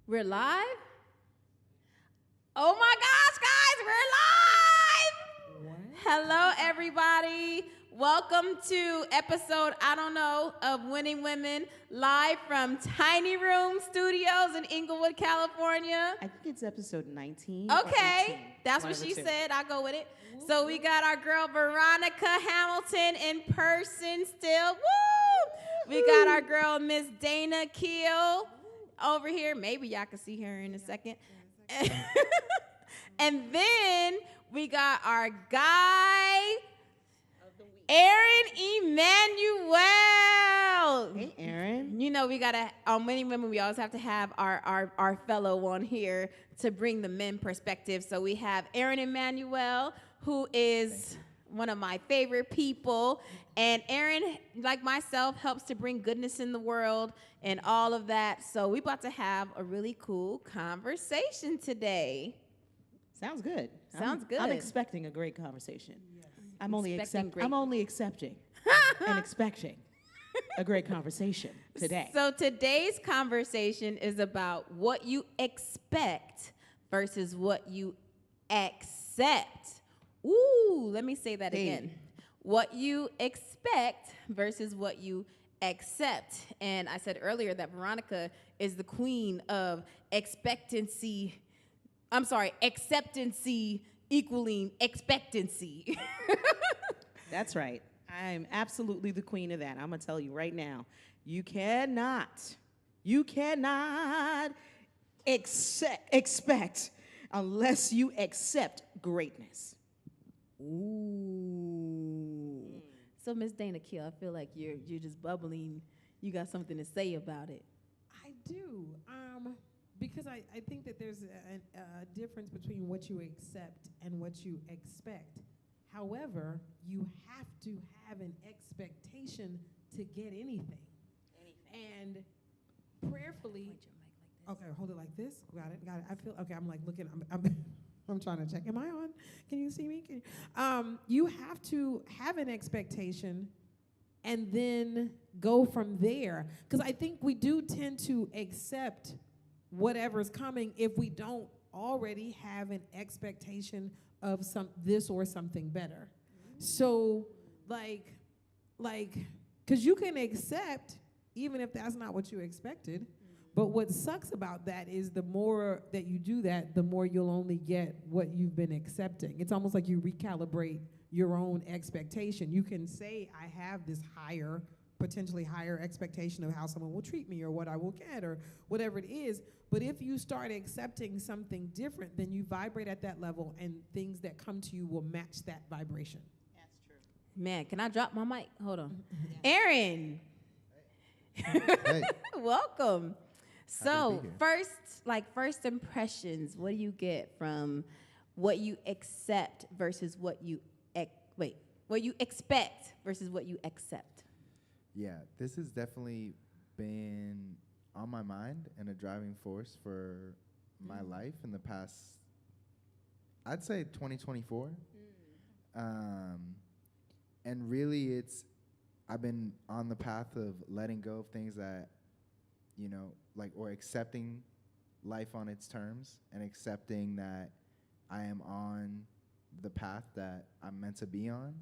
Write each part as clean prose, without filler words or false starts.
We're live? Oh my gosh, guys, we're live! What? Hello, everybody. Welcome to episode, I don't know, of Winning Women, live from Tiny Room Studios in Inglewood, California. I think it's episode 19 or 18. Okay, that's One what of the she two. said. I'll go with it. So we got our girl Veronica Hamilton in person still. Woo! We got our girl Miss Dana Keel over here. Maybe y'all can see her in a second. And then we got our guy, Aaron Emanuel. Hey, Aaron. You know, we gotta, on Winning Women, we always have to have our fellow one here to bring the men perspective. So we have Aaron Emanuel, who is one of my favorite people. And Aaron, like myself, helps to bring goodness in the world and all of that. So we about to have a really cool conversation today. Sounds good. Sounds I'm good. expecting a great conversation. Yes. I'm only Expecting great. I'm only accepting and expecting a great conversation today. So today's conversation is about what you expect versus what you accept. Ooh, let me say that Hey. again. What you expect versus what you accept. And I said earlier that Veronica is the queen of expectancy. I'm sorry, acceptancy equaling expectancy. That's right. I'm absolutely the queen of that. I'm going to tell you right now. You cannot expect unless you accept greatness. Ooh. So Miss Dana Keel, I feel like you're just bubbling. You got something to say about it. I do. Because I think that there's a difference between what you accept and what you expect. However, you have to have an expectation to get anything. And prayerfully, okay, hold it like this. Got it. I feel okay. I'm like looking. I'm trying to check. Am I on? Can you see me? You have to have an expectation and then go from there. Because I think we do tend to accept whatever's coming if we don't already have an expectation of this or something better. So, like, because you can accept even if that's not what you expected. But what sucks about that is the more that you do that, the more you'll only get what you've been accepting. It's almost like you recalibrate your own expectation. You can say, I have this potentially higher expectation of how someone will treat me or what I will get or whatever it is. But if you start accepting something different, then you vibrate at that level and things that come to you will match that vibration. That's true. Man, can I drop my mic? Hold on. Aaron. Hey, Welcome. So Happy to be here. first impressions, what do you get from what you accept versus what you what you expect versus what you accept? yeah, this has definitely been on my mind and a driving force for my life in the past, I'd say 2024. And really I've been on the path of letting go of things that, or accepting life on its terms and accepting that I am on the path that I'm meant to be on.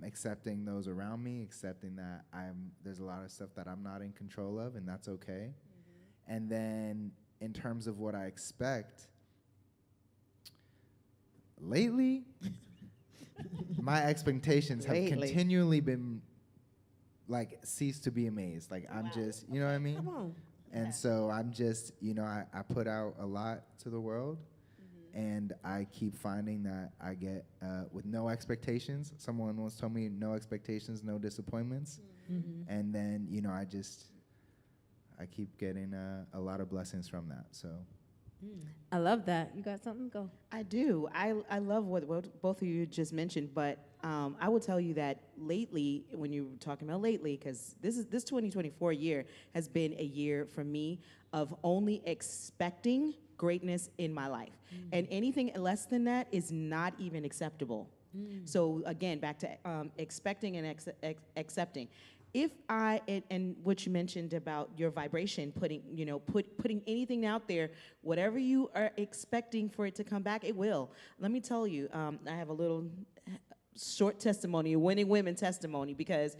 Accepting those around me, accepting that there's a lot of stuff that I'm not in control of, and that's okay. And then in terms of what I expect, lately, my expectations have Lately. continually been ceased to be amazed. Like I'm just, you know what I mean? Come on. And so I'm just, I put out a lot to the world. And I keep finding that I get, with no expectations. Someone once told me, no expectations, no disappointments. And then, I keep getting a lot of blessings from that. So, I love that. You got something? Go. I do. I love what both of you just mentioned, but I will tell you that lately, when you were talking about lately, because this 2024 year has been a year for me of only expecting greatness in my life. And anything less than that is not even acceptable. So again, back to expecting and accepting. if I and what you mentioned about your vibration, putting anything out there, whatever you are expecting for it to come back, it will. Let me tell you, I have a little short testimony, a winning women testimony, because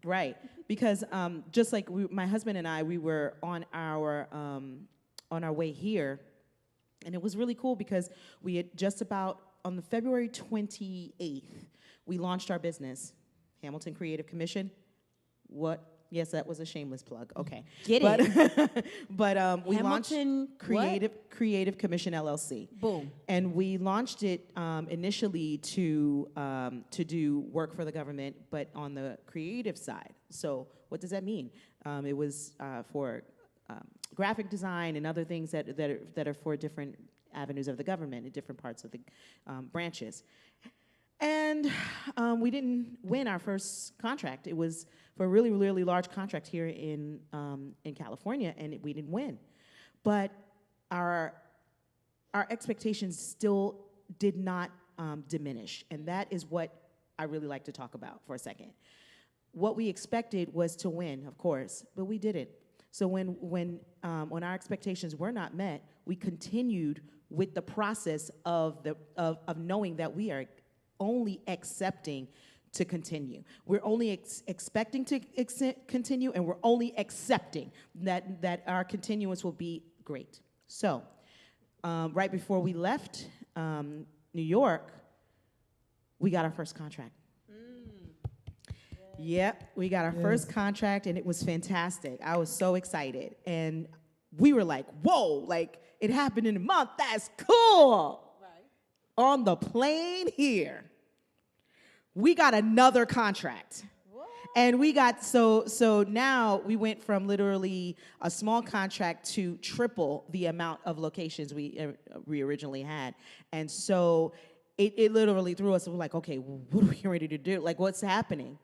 right, because just like my husband and I, we were on our way here, and it was really cool because we had just about on the February 28th, we launched our business, Hamilton Creative Commission. What? Yes, that was a shameless plug. Okay, Get it. But we launched Hamilton Creative Commission LLC. Boom. And we launched it initially to do work for the government, but on the creative side. So what does that mean? It was for graphic design and other things that are for different avenues of the government in different parts of the branches. And we didn't win our first contract. It was for a really, really large contract here in California, and we didn't win. But our expectations still did not diminish, and that is what I really like to talk about for a second. What we expected was to win, of course, but we didn't. So when our expectations were not met, we continued with the process of knowing that we are only accepting to continue. We're only expecting to continue, and we're only accepting that our continuance will be great. So, right before we left New York, we got our first contract. Yep, we got our first contract, and it was fantastic. I was so excited, and we were like, "Whoa! Like it happened in a month. That's cool." Right. On the plane here, we got another contract. What? And we got so now we went from literally a small contract to triple the amount of locations we originally had, and so it literally threw us. We're like, okay, what are we ready to do? Like, what's happening?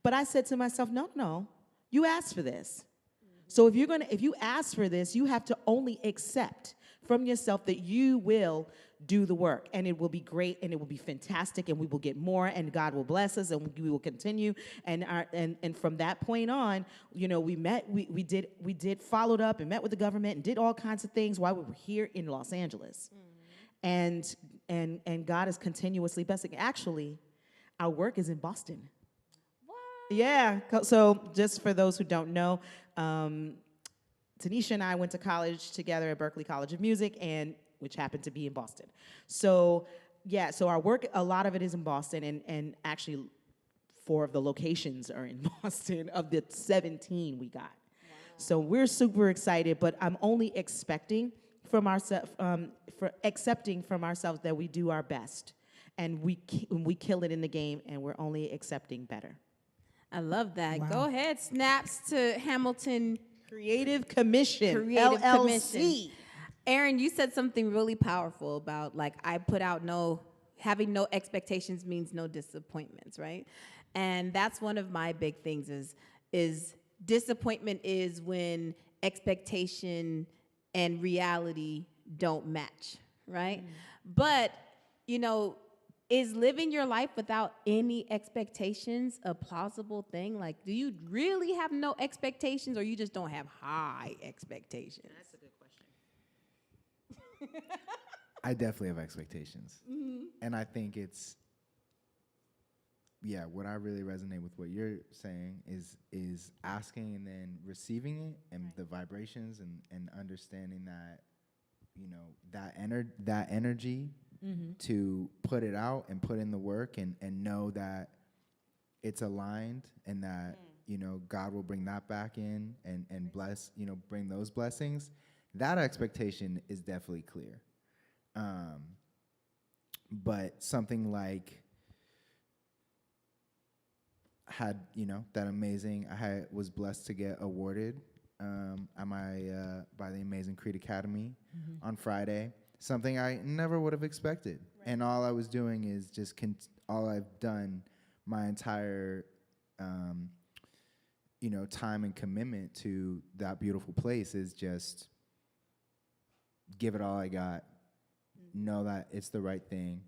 But I said to myself, no, you asked for this. So if you ask for this, you have to only accept from yourself that you will do the work, and it will be great, and it will be fantastic, and we will get more, and God will bless us, and we will continue. And from that point on, we did followed up and met with the government and did all kinds of things while we were here in Los Angeles, and God is continuously blessing. Actually, our work is in Boston. Yeah, so just for those who don't know, Tanisha and I went to college together at Berklee College of Music, which happened to be in Boston. So our work, a lot of it is in Boston, and actually 4 of the locations are in Boston of the 17 we got. Wow. So we're super excited, but I'm only expecting from ourselves, accepting from ourselves that we do our best, and we kill it in the game, and we're only accepting better. I love that. Wow. Go ahead. Snaps to Hamilton Creative Commission, LLC. Aaron, you said something really powerful about, like, I put out having no expectations means no disappointments, right? And that's one of my big things is disappointment is when expectation and reality don't match, right? But, is living your life without any expectations a plausible thing? Like, do you really have no expectations, or you just don't have high expectations? That's a good question. I definitely have expectations. Mm-hmm. And I think what I really resonate with what you're saying is asking and then receiving it, and the vibrations and understanding that, that energy to put it out and put in the work and know that it's aligned, and that, God will bring that back in and bless, bring those blessings. That expectation is definitely clear. But something like that amazing, was blessed to get awarded by the Amazing Creed Academy on Friday. Something I never would have expected. Right. And all I was doing is just all I've done my entire, time and commitment to that beautiful place is just give it all I got, know that it's the right thing,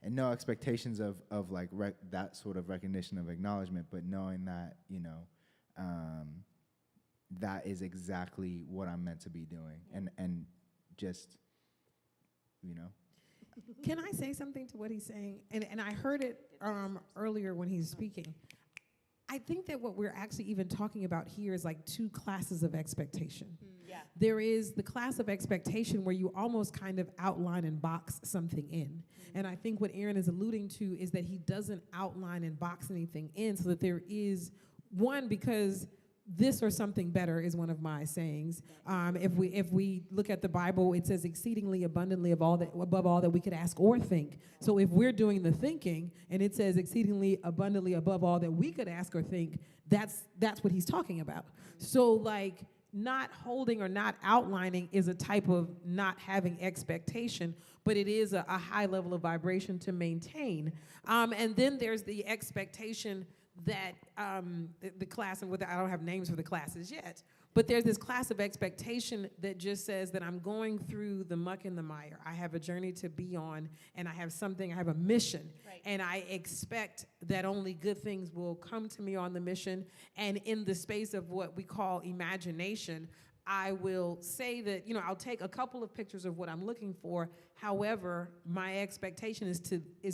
and no expectations of like that sort of recognition of acknowledgement, but knowing that, you know, that is exactly what I'm meant to be doing, and just, you know. Can I say something to what he's saying? And I heard it earlier when he's speaking. I think that what we're actually even talking about here is like two classes of expectation. Yeah. There is the class of expectation where you almost kind of outline and box something in. And I think what Aaron is alluding to is that he doesn't outline and box anything in, so that there is one, because this or something better is one of my sayings. If we look at the Bible, it says exceedingly abundantly above all that we could ask or think. So if we're doing the thinking and it says exceedingly abundantly above all that we could ask or think, that's what he's talking about. So like not holding or not outlining is a type of not having expectation, but it is a high level of vibration to maintain. And then there's the expectation that the class, and I don't have names for the classes yet, but there's this class of expectation that just says that I'm going through the muck and the mire. I have a journey to be on, and I have a mission, right. And I expect that only good things will come to me on the mission. And in the space of what we call imagination, I will say that, you know, I'll take a couple of pictures of what I'm looking for. However, my expectation is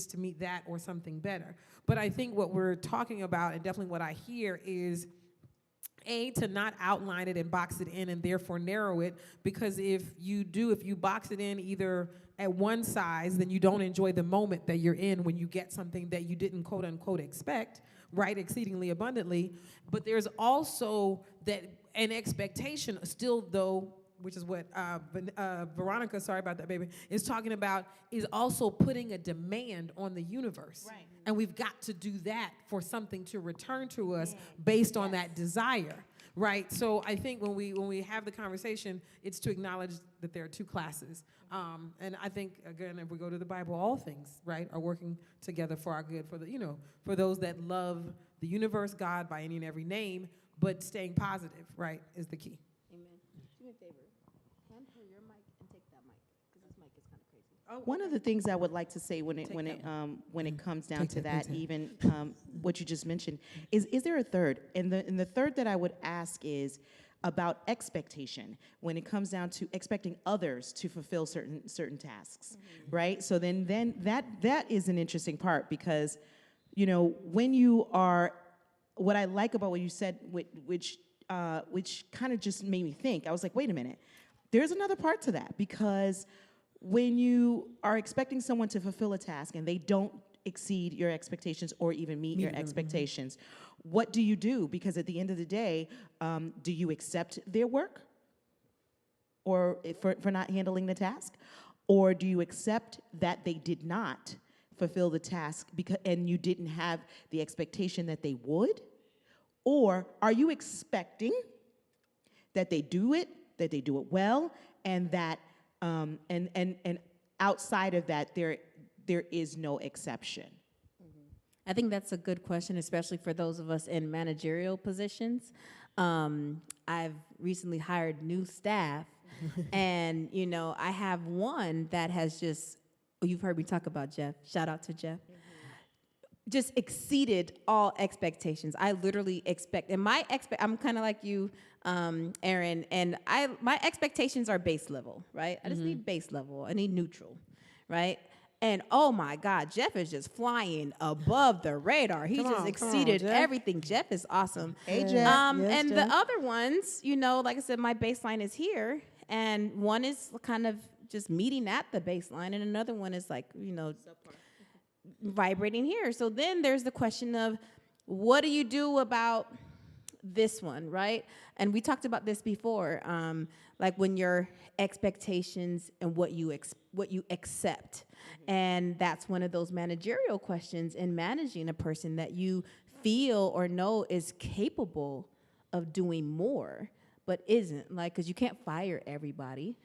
to meet that or something better. But I think what we're talking about, and definitely what I hear, is to not outline it and box it in and therefore narrow it, because if you box it in either at one size, then you don't enjoy the moment that you're in when you get something that you didn't quote unquote expect, right, exceedingly abundantly. But there's also that an expectation still, though, which is what Veronica, sorry about that, baby, is talking about, is also putting a demand on the universe. Right. And we've got to do that for something to return to us based on that desire, right? So I think when we have the conversation, it's to acknowledge that there are two classes. And I think, again, if we go to the Bible, all things, right, are working together for our good, for those that love the universe, God, by any and every name, but staying positive, right, is the key. Amen. Do me a favor. Hand her your mic and take that mic, because this mic is kind of crazy. One of the things I would like to say when it comes down to that, even what you just mentioned, is there a third? And the third that I would ask is about expectation when it comes down to expecting others to fulfill certain tasks, right? So then that is an interesting part, because, you know, when you are, what I like about what you said, which kind of just made me think, I was like, wait a minute, there's another part to that, because when you are expecting someone to fulfill a task and they don't exceed your expectations or even meet your expectations, what do you do? Because at the end of the day, do you accept their work or for not handling the task? Or do you accept that they did not fulfill the task and you didn't have the expectation that they would? Or are you expecting that they do it well, and that and outside of that there is no exception? I think that's a good question, especially for those of us in managerial positions. I've recently hired new staff, and you know, I have one that has just, you've heard me talk about Jeff. Shout out to Jeff. Just exceeded all expectations. I literally expect, and I'm kind of like you, Aaron, and my expectations are base level, right? I just need base level. I need neutral, right? And oh my God, Jeff is just flying above the radar. He just exceeded everything. Jeff is awesome. Hey, Jeff. And the other ones, you know, like I said, my baseline is here, and one is kind of just meeting at the baseline, and another one is like, you know, vibrating here. So then there's the question of, what do you do about this one, right? And we talked about this before, like when your expectations and what you accept. And that's one of those managerial questions in managing a person that you feel or know is capable of doing more, but isn't. Like, because you can't fire everybody,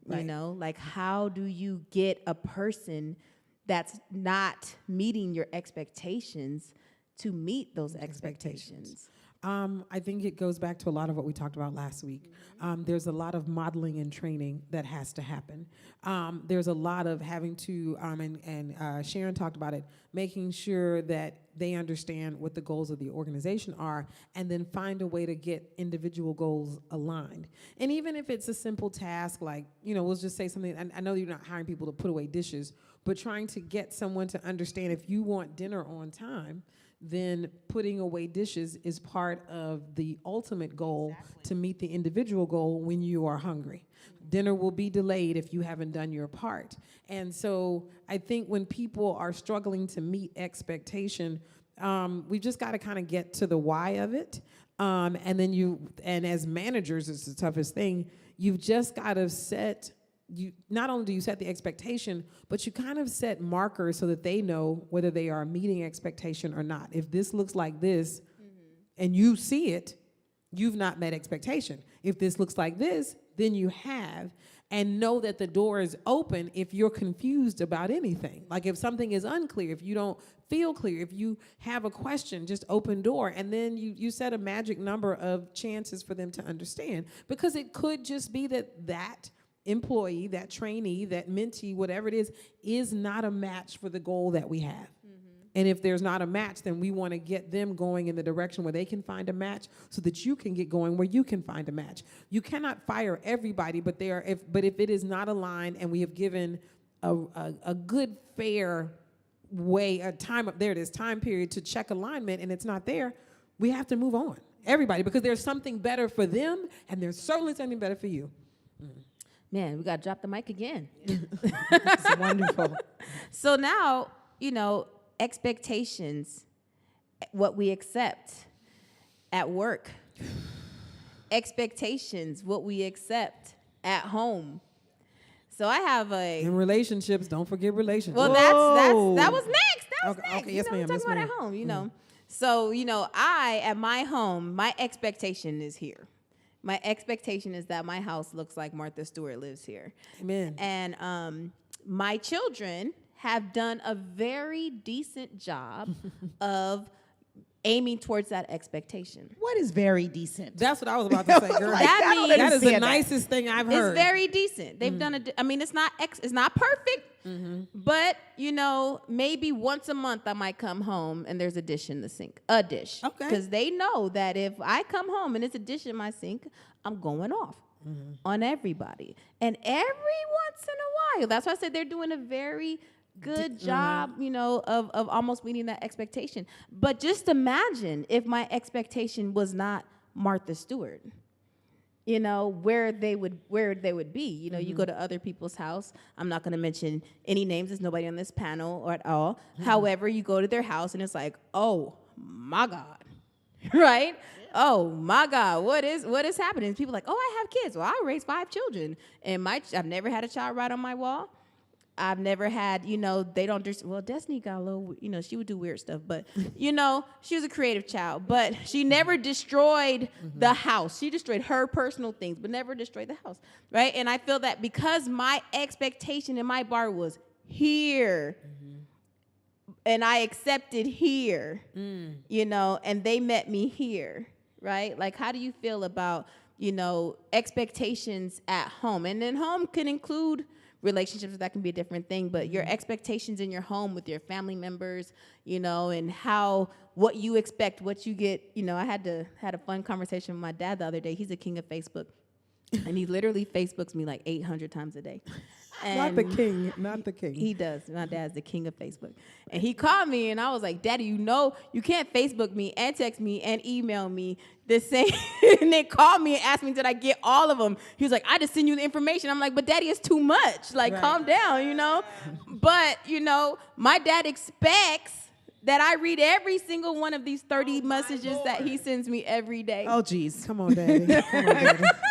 you know? Like, how do you get a person that's not meeting your expectations to meet those expectations? I think it goes back to a lot of what we talked about last week. There's a lot of modeling and training that has to happen. There's a lot of having to, and Sharon talked about it, making sure that they understand what the goals of the organization are, and then find a way to get individual goals aligned. And even if it's a simple task, like, we'll just say something, I know you're not hiring people to put away dishes, but trying to get someone to understand if you want dinner on time, then putting away dishes is part of the ultimate goal to meet the individual goal when you are hungry. Dinner will be delayed if you haven't done your part. And so I think when people are struggling to meet expectation, we've just got to kind of get to the why of it. And as managers, it's the toughest thing. You've just got to not only do you set the expectation, but you kind of set markers so that they know whether they are meeting expectation or not. If this looks like this, and you see it, you've not met expectation. If this looks like this, then you have. And know that the door is open if you're confused about anything. Like if something is unclear, if you don't feel clear, if you have a question, just open door. And then you set a magic number of chances for them to understand. Because it could just be that employee, that trainee, that mentee, whatever it is not a match for the goal that we have. And if there's not a match, then we want to get them going in the direction where they can find a match so that you can get going where you can find a match. You cannot fire everybody, but if it is not aligned and we have given a good, fair way, time period to check alignment and it's not there, we have to move on. Everybody, because there's something better for them and there's certainly something better for you. Man, we got to drop the mic again. It's wonderful. So now, expectations, what we accept at work. Expectations, what we accept at home. So I have In relationships, don't forget relationships. Well, that was next. That was Okay, next. okay, yes, ma'am. We're talking about at home, So, I, at my home, my expectation is here. My expectation is that my house looks like Martha Stewart lives here. Amen. And my children have done a very decent job of aiming towards that expectation. What is very decent? That's what I was about to say, girl. That means that is the nicest thing I've heard. It's very decent. They've done it's not perfect, but maybe once a month I might come home and there's a dish in the sink, a dish. Okay. Because they know that if I come home and it's a dish in my sink, I'm going off on everybody. And every once in a while, that's why I said they're doing a very good job, of almost meeting that expectation. But just imagine if my expectation was not Martha Stewart, where they would be. You go to other people's house. I'm not going to mention any names. There's nobody on this panel or at all. However, you go to their house and it's like, oh my God, right? Oh my God, what is happening? People are like, oh, I have kids. Well, I raised 5 children, and I've never had a child write on my wall. I've never had, they don't just, well, Destiny got a little, she would do weird stuff, but, she was a creative child, but she never destroyed the house. She destroyed her personal things, but never destroyed the house, right? And I feel that because my expectation and my bar was here, and I accepted here, and they met me here, right? Like, how do you feel about, expectations at home? And then home can include relationships, that can be a different thing, but your expectations in your home with your family members, and what you expect, what you get. I had a fun conversation with my dad the other day. He's a king of Facebook, and he literally Facebooks me like 800 times a day. Not the king. He does. My dad's the king of Facebook. And he called me, and I was like, Daddy, you can't Facebook me and text me and email me the same. And then call me and ask me, did I get all of them? He was like, I just send you the information. I'm like, but Daddy, it's too much. Like, right. Calm down, But, my dad expects that I read every single one of these 30 messages that he sends me every day. Oh, geez. Come on, Daddy.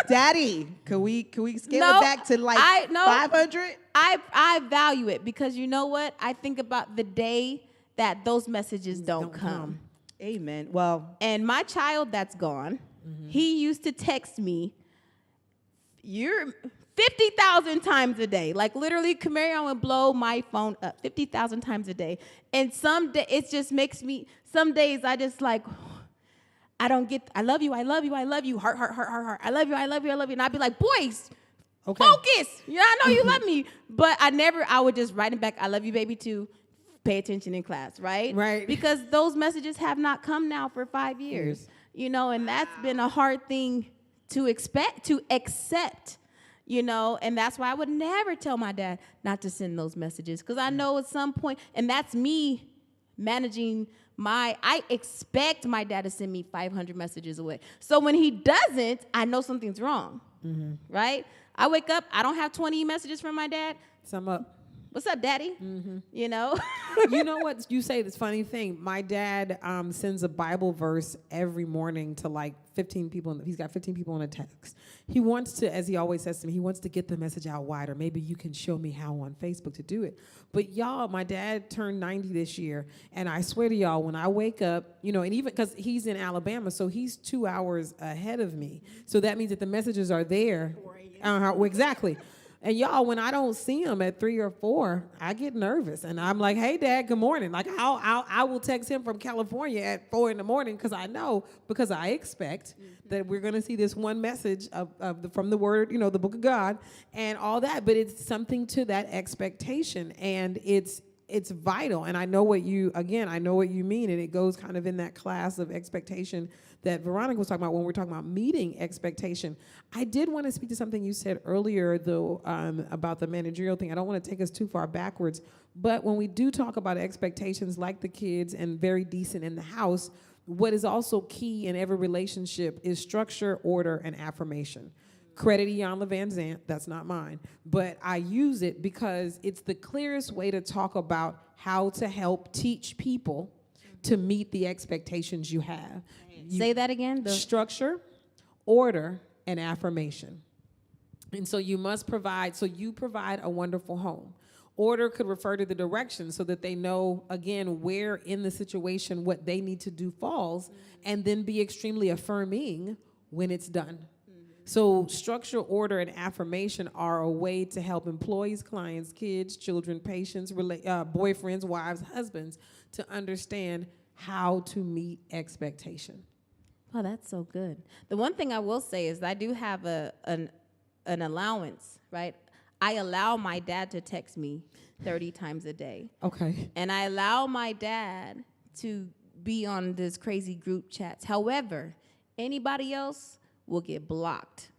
Daddy, can we scale it back to 500? I value it because you know what? I think about the day that those messages don't come. Amen. Well, and my child that's gone, he used to text me, you're 50,000 times a day. Like literally, Camarion would blow my phone up 50,000 times a day. And some days I just like, I don't get, I love you, I love you, I love you, heart, heart, heart, heart, heart. I love you, I love you, I love you. And I'd be like, boys, Okay. focus. Yeah, I know you love me. But I would just write it back, I love you, baby, too. Pay attention in class, right? Right. Because those messages have not come now for 5 years. You know, and that's been a hard thing to accept, you know, and that's why I would never tell my dad not to send those messages, because I know at some point, and that's me managing I expect my dad to send me 500 messages away. So when he doesn't, I know something's wrong, right? I wake up, I don't have 20 messages from my dad. Sum up. What's up, daddy? You know? You know what? You say this funny thing. My dad sends a Bible verse every morning to like 15 people. He's got 15 people on a text. He wants to, as he always says to me, he wants to get the message out wider. Maybe you can show me how on Facebook to do it. But y'all, my dad turned 90 this year. And I swear to y'all, when I wake up, you know, and even because he's in Alabama, so he's 2 hours ahead of me. So that means that the messages are there. Exactly. And y'all, when I don't see him at 3 or 4, I get nervous, and I'm like, "Hey, Dad, good morning." Like I will text him from California at 4 in the morning because I expect that we're gonna see this one message from the Word, you know, the Book of God, and all that. But it's something to that expectation, and it's vital. And I know what you mean, and it goes kind of in that class of expectation that Veronica was talking about when we're talking about meeting expectation. I did want to speak to something you said earlier, though, about the managerial thing. I don't want to take us too far backwards, but when we do talk about expectations like the kids and very decent in the house, what is also key in every relationship is structure, order, and affirmation. Credit Iyanla Vanzant, that's not mine, but I use it because it's the clearest way to talk about how to help teach people to meet the expectations you have. Say that again. Structure, order, and affirmation. And so you provide a wonderful home. Order could refer to the direction so that they know, again, where in the situation what they need to do falls, and then be extremely affirming when it's done. So structure, order, and affirmation are a way to help employees, clients, kids, children, patients, boyfriends, wives, husbands to understand how to meet expectation. Oh, that's so good. The one thing I will say is I do have an allowance, right? I allow my dad to text me 30 times a day. Okay. And I allow my dad to be on this crazy group chats. However, anybody else will get blocked.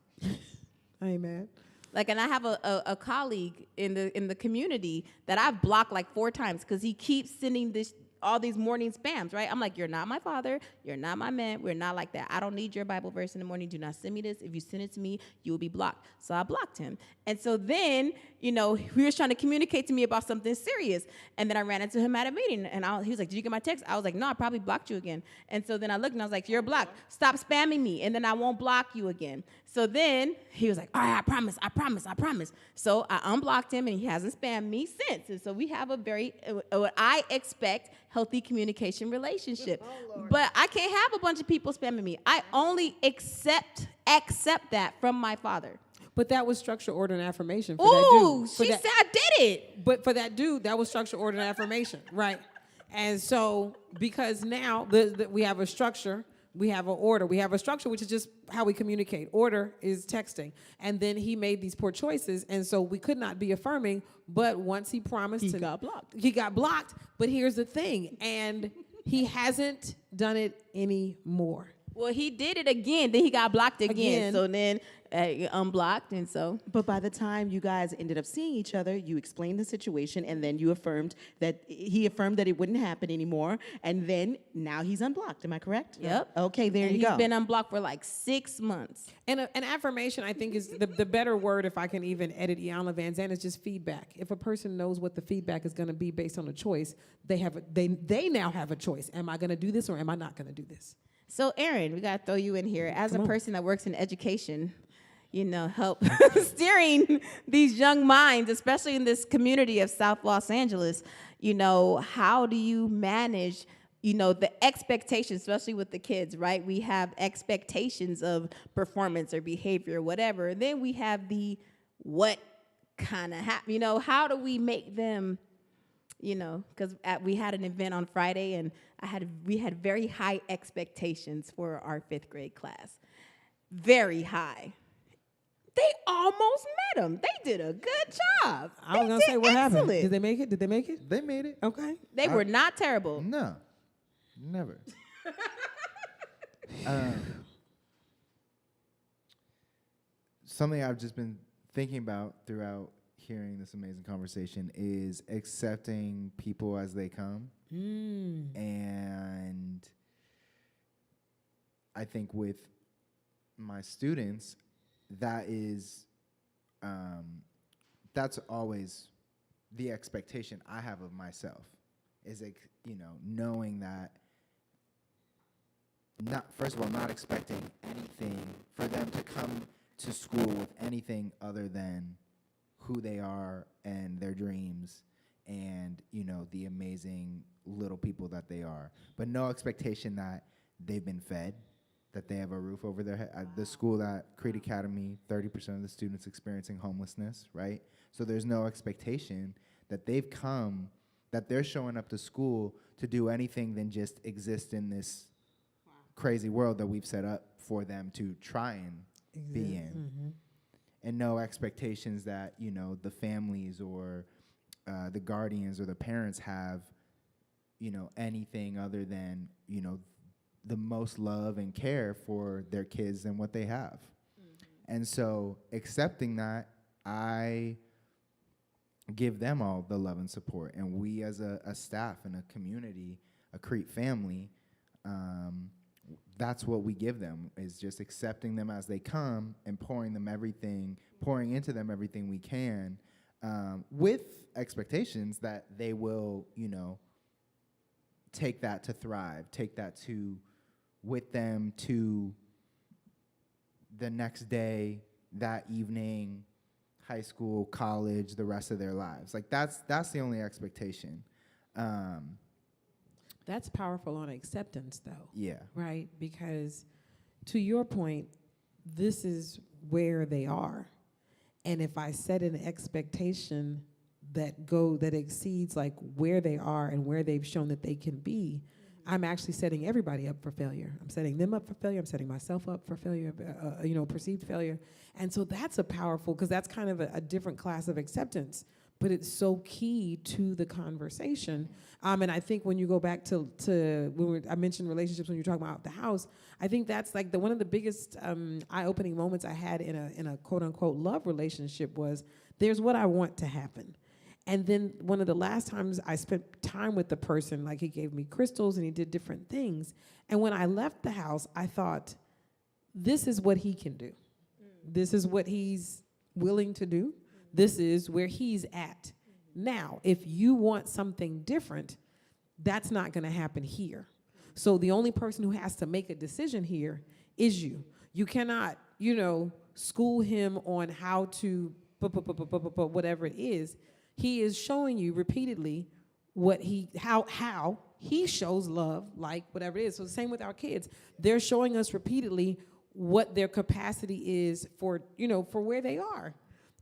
Amen. Like, and I have a colleague in the community that I've blocked like 4 times because he keeps sending all these morning spams, right? I'm like, you're not my father. You're not my man. We're not like that. I don't need your Bible verse in the morning. Do not send me this. If you send it to me, you will be blocked. So I blocked him. And so then, you know, he was trying to communicate to me about something serious. And then I ran into him at a meeting. And he was like, did you get my text? I was like, no, I probably blocked you again. And so then I looked and I was like, you're blocked. Stop spamming me. And then I won't block you again. So then he was like, all right, I promise. So I unblocked him, and he hasn't spammed me since. And so we have a very, what I expect, healthy communication relationship. But I can't have a bunch of people spamming me. I only accept that from my father. But that was structure, order, and affirmation for Ooh, that dude. she said I did it. But for that dude, that was structure, order, and affirmation, right? And so because now we have a structure, we have an order. We have a structure, which is just how we communicate. Order is texting. And then he made these poor choices, and so we could not be affirming. But once he promised He got blocked. He got blocked. But here's the thing, and he hasn't done it anymore. Well, he did it again. Then he got blocked again. So then unblocked, and so. But by the time you guys ended up seeing each other, you explained the situation, and then he affirmed that it wouldn't happen anymore, and then now he's unblocked. Am I correct? Yep. Okay, there you go. He's been unblocked for like 6 months. And an affirmation, I think, is the better word, if I can even edit Iyanla Vanzant, is just feedback. If a person knows what the feedback is going to be based on a choice, they now have a choice. Am I going to do this, or am I not going to do this? So, Aaron, we got to throw you in here. As a person that works in education, you know, help steering these young minds, especially in this community of South Los Angeles, you know, how do you manage, you know, the expectations, especially with the kids, right? We have expectations of performance or behavior, whatever. And then we have the what kind of happen, you know, how do we make them you know, because we had an event on Friday, and we had very high expectations for our 5th grade class. Very high. They almost met them. They did a good job. I was They gonna did say what happened. excellent. Did they make it? Did they make it? They made it. Okay. They were not terrible. No, never. Something I've just been thinking about throughout hearing this amazing conversation is accepting people as they come. And I think with my students, that's always the expectation I have of myself, is knowing that, first of all, not expecting anything for them to come to school with anything other than who they are and their dreams and, the amazing little people that they are. But no expectation that they've been fed, that they have a roof over their head. At the school at Creed Academy, 30% of the students experiencing homelessness, right? So there's no expectation that that they're showing up to school to do anything than just exist in this crazy world that we've set up for them to try and be in. Mm-hmm. And no expectations that, the families or the guardians or the parents have, anything other than, the most love and care for their kids and what they have. And so accepting that, I give them all the love and support. And we as a staff and a community, a Crete family, that's what we give them, is just accepting them as they come and pouring into them everything we can, with expectations that they will, take that to thrive, take that with them to the next day, that evening, high school, college, the rest of their lives. Like that's the only expectation. That's powerful on acceptance, though. Yeah. Right? Because to your point, this is where they are. And if I set an expectation that exceeds like where they are and where they've shown that they can be, I'm actually setting everybody up for failure. I'm setting them up for failure. I'm setting myself up for failure, perceived failure. And so that's a powerful, because that's kind of a different class of acceptance, but it's so key to the conversation. And I think when you go back to I mentioned relationships when you're talking about the house, I think that's like one of the biggest eye-opening moments I had in a quote-unquote love relationship was, there's what I want to happen. And then one of the last times I spent time with the person, like he gave me crystals and he did different things. And when I left the house, I thought, this is what he can do. This is what he's willing to do. This is where he's at. Now, if you want something different, that's not going to happen here. So the only person who has to make a decision here is you. You cannot, school him on how to whatever it is. He is showing you repeatedly how he shows love, like whatever it is. So the same with our kids. They're showing us repeatedly what their capacity is for where they are.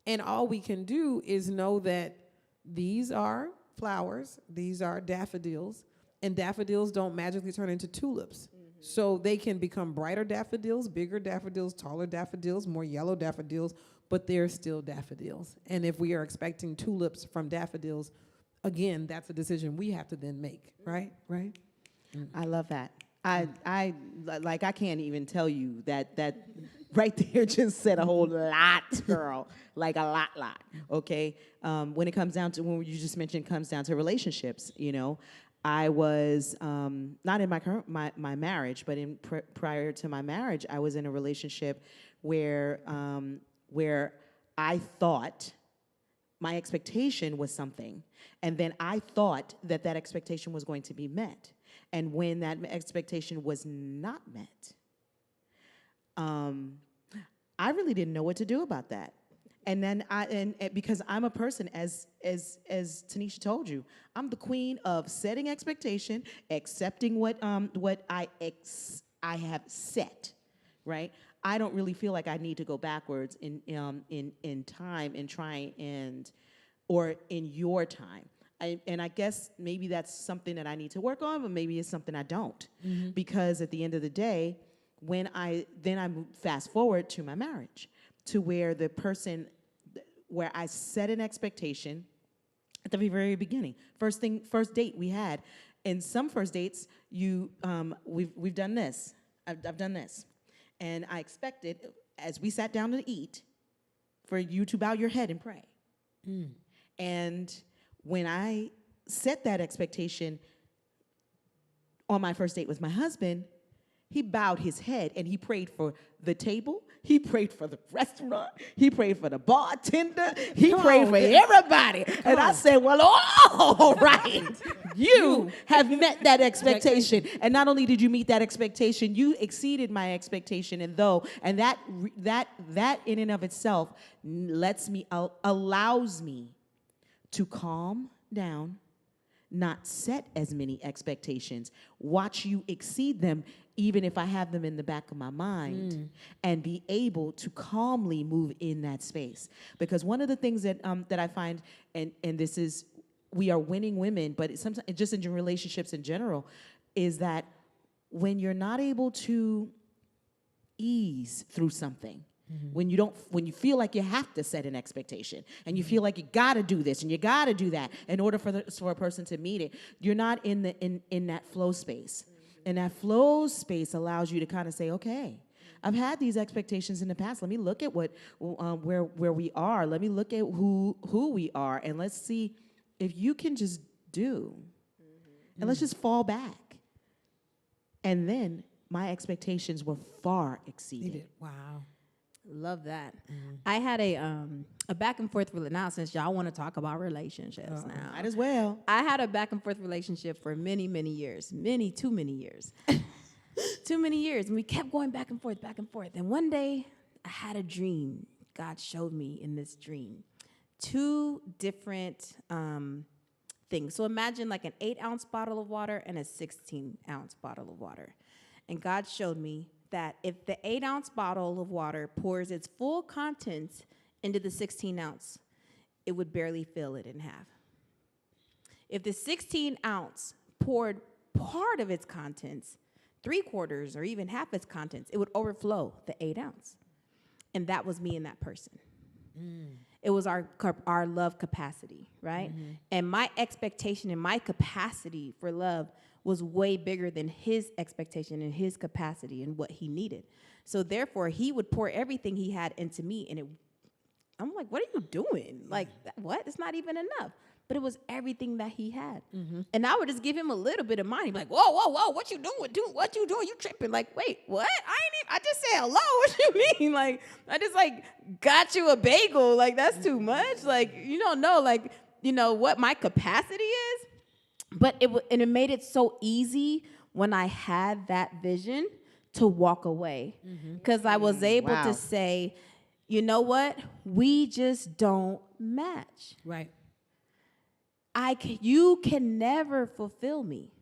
And all we can do is know that these are flowers, these are daffodils, and daffodils don't magically turn into tulips. Mm-hmm. So they can become brighter daffodils, bigger daffodils, taller daffodils, more yellow daffodils, but they're still daffodils. And if we are expecting tulips from daffodils, again, that's a decision we have to then make, right? Right? I love that. I can't even tell you that right there just said a whole lot, girl. Like a lot. Okay. When it comes down to, when you just mentioned comes down to relationships, I was not in my marriage, but prior to my marriage, I was in a relationship where I thought my expectation was something, and then I thought that expectation was going to be met. And when that expectation was not met, I really didn't know what to do about that. And then and because I'm a person, as Tanisha told you, I'm the queen of setting expectation, accepting what I have set, right? I don't really feel like I need to go backwards in time and try or in your time. And I guess maybe that's something that I need to work on, but maybe it's something I don't. Because at the end of the day, when I fast forward to my marriage, to where the person, where I set an expectation at the very beginning. First date we had. In some first dates, we've done this. I've done this. And I expected, as we sat down to eat, for you to bow your head and pray. And when I set that expectation on my first date with my husband, he bowed his head and he prayed for the table. He prayed for the restaurant. He prayed for the bartender. He prayed for everybody. And I said, well, all right. You have met that expectation. And not only did you meet that expectation, you exceeded my expectation. And that in and of itself allows me to calm down, not set as many expectations, watch you exceed them, even if I have them in the back of my mind, and be able to calmly move in that space. Because one of the things that I find, and this is, we are winning women, but it's sometimes just in relationships in general, is that when you're not able to ease through something, when you feel like you have to set an expectation and you feel like you got to do this and you got to do that in order for a person to meet it, you're not in that flow space. And that flow space allows you to kind of say, okay, I've had these expectations in the past. Let me look at where we are. Let me look at who we are, and let's see if you can just do. And let's just fall back. And then my expectations were far exceeded. Wow. Love that. I had a back and forth now, since y'all want to talk about relationships now. Might as well. I had a back and forth relationship for many, many years. Too many years. Too many years. And we kept going back and forth, back and forth. And one day I had a dream. God showed me in this dream 2 different things. So imagine like an 8-ounce bottle of water and a 16-ounce bottle of water. And God showed me that if the 8-ounce bottle of water pours its full contents into the 16-ounce, it would barely fill it in half. If the 16-ounce poured part of its contents, 3/4 or even half its contents, it would overflow the 8-ounce. And that was me and that person. It was our love capacity, right? And my expectation and my capacity for love was way bigger than his expectation and his capacity and what he needed. So therefore, he would pour everything he had into me, and I'm like, what are you doing? Like, what? It's not even enough. But it was everything that he had. And I would just give him a little bit of mine. He'd be like, whoa, what you doing? What you doing? You tripping? Like, wait, what? I just said hello. What you mean? Like, I just got you a bagel. Like, that's too much. Like, you don't know, what my capacity is. But it made it so easy when I had that vision to walk away. Because I was able to say, you know what? We just don't match. Right. You can never fulfill me.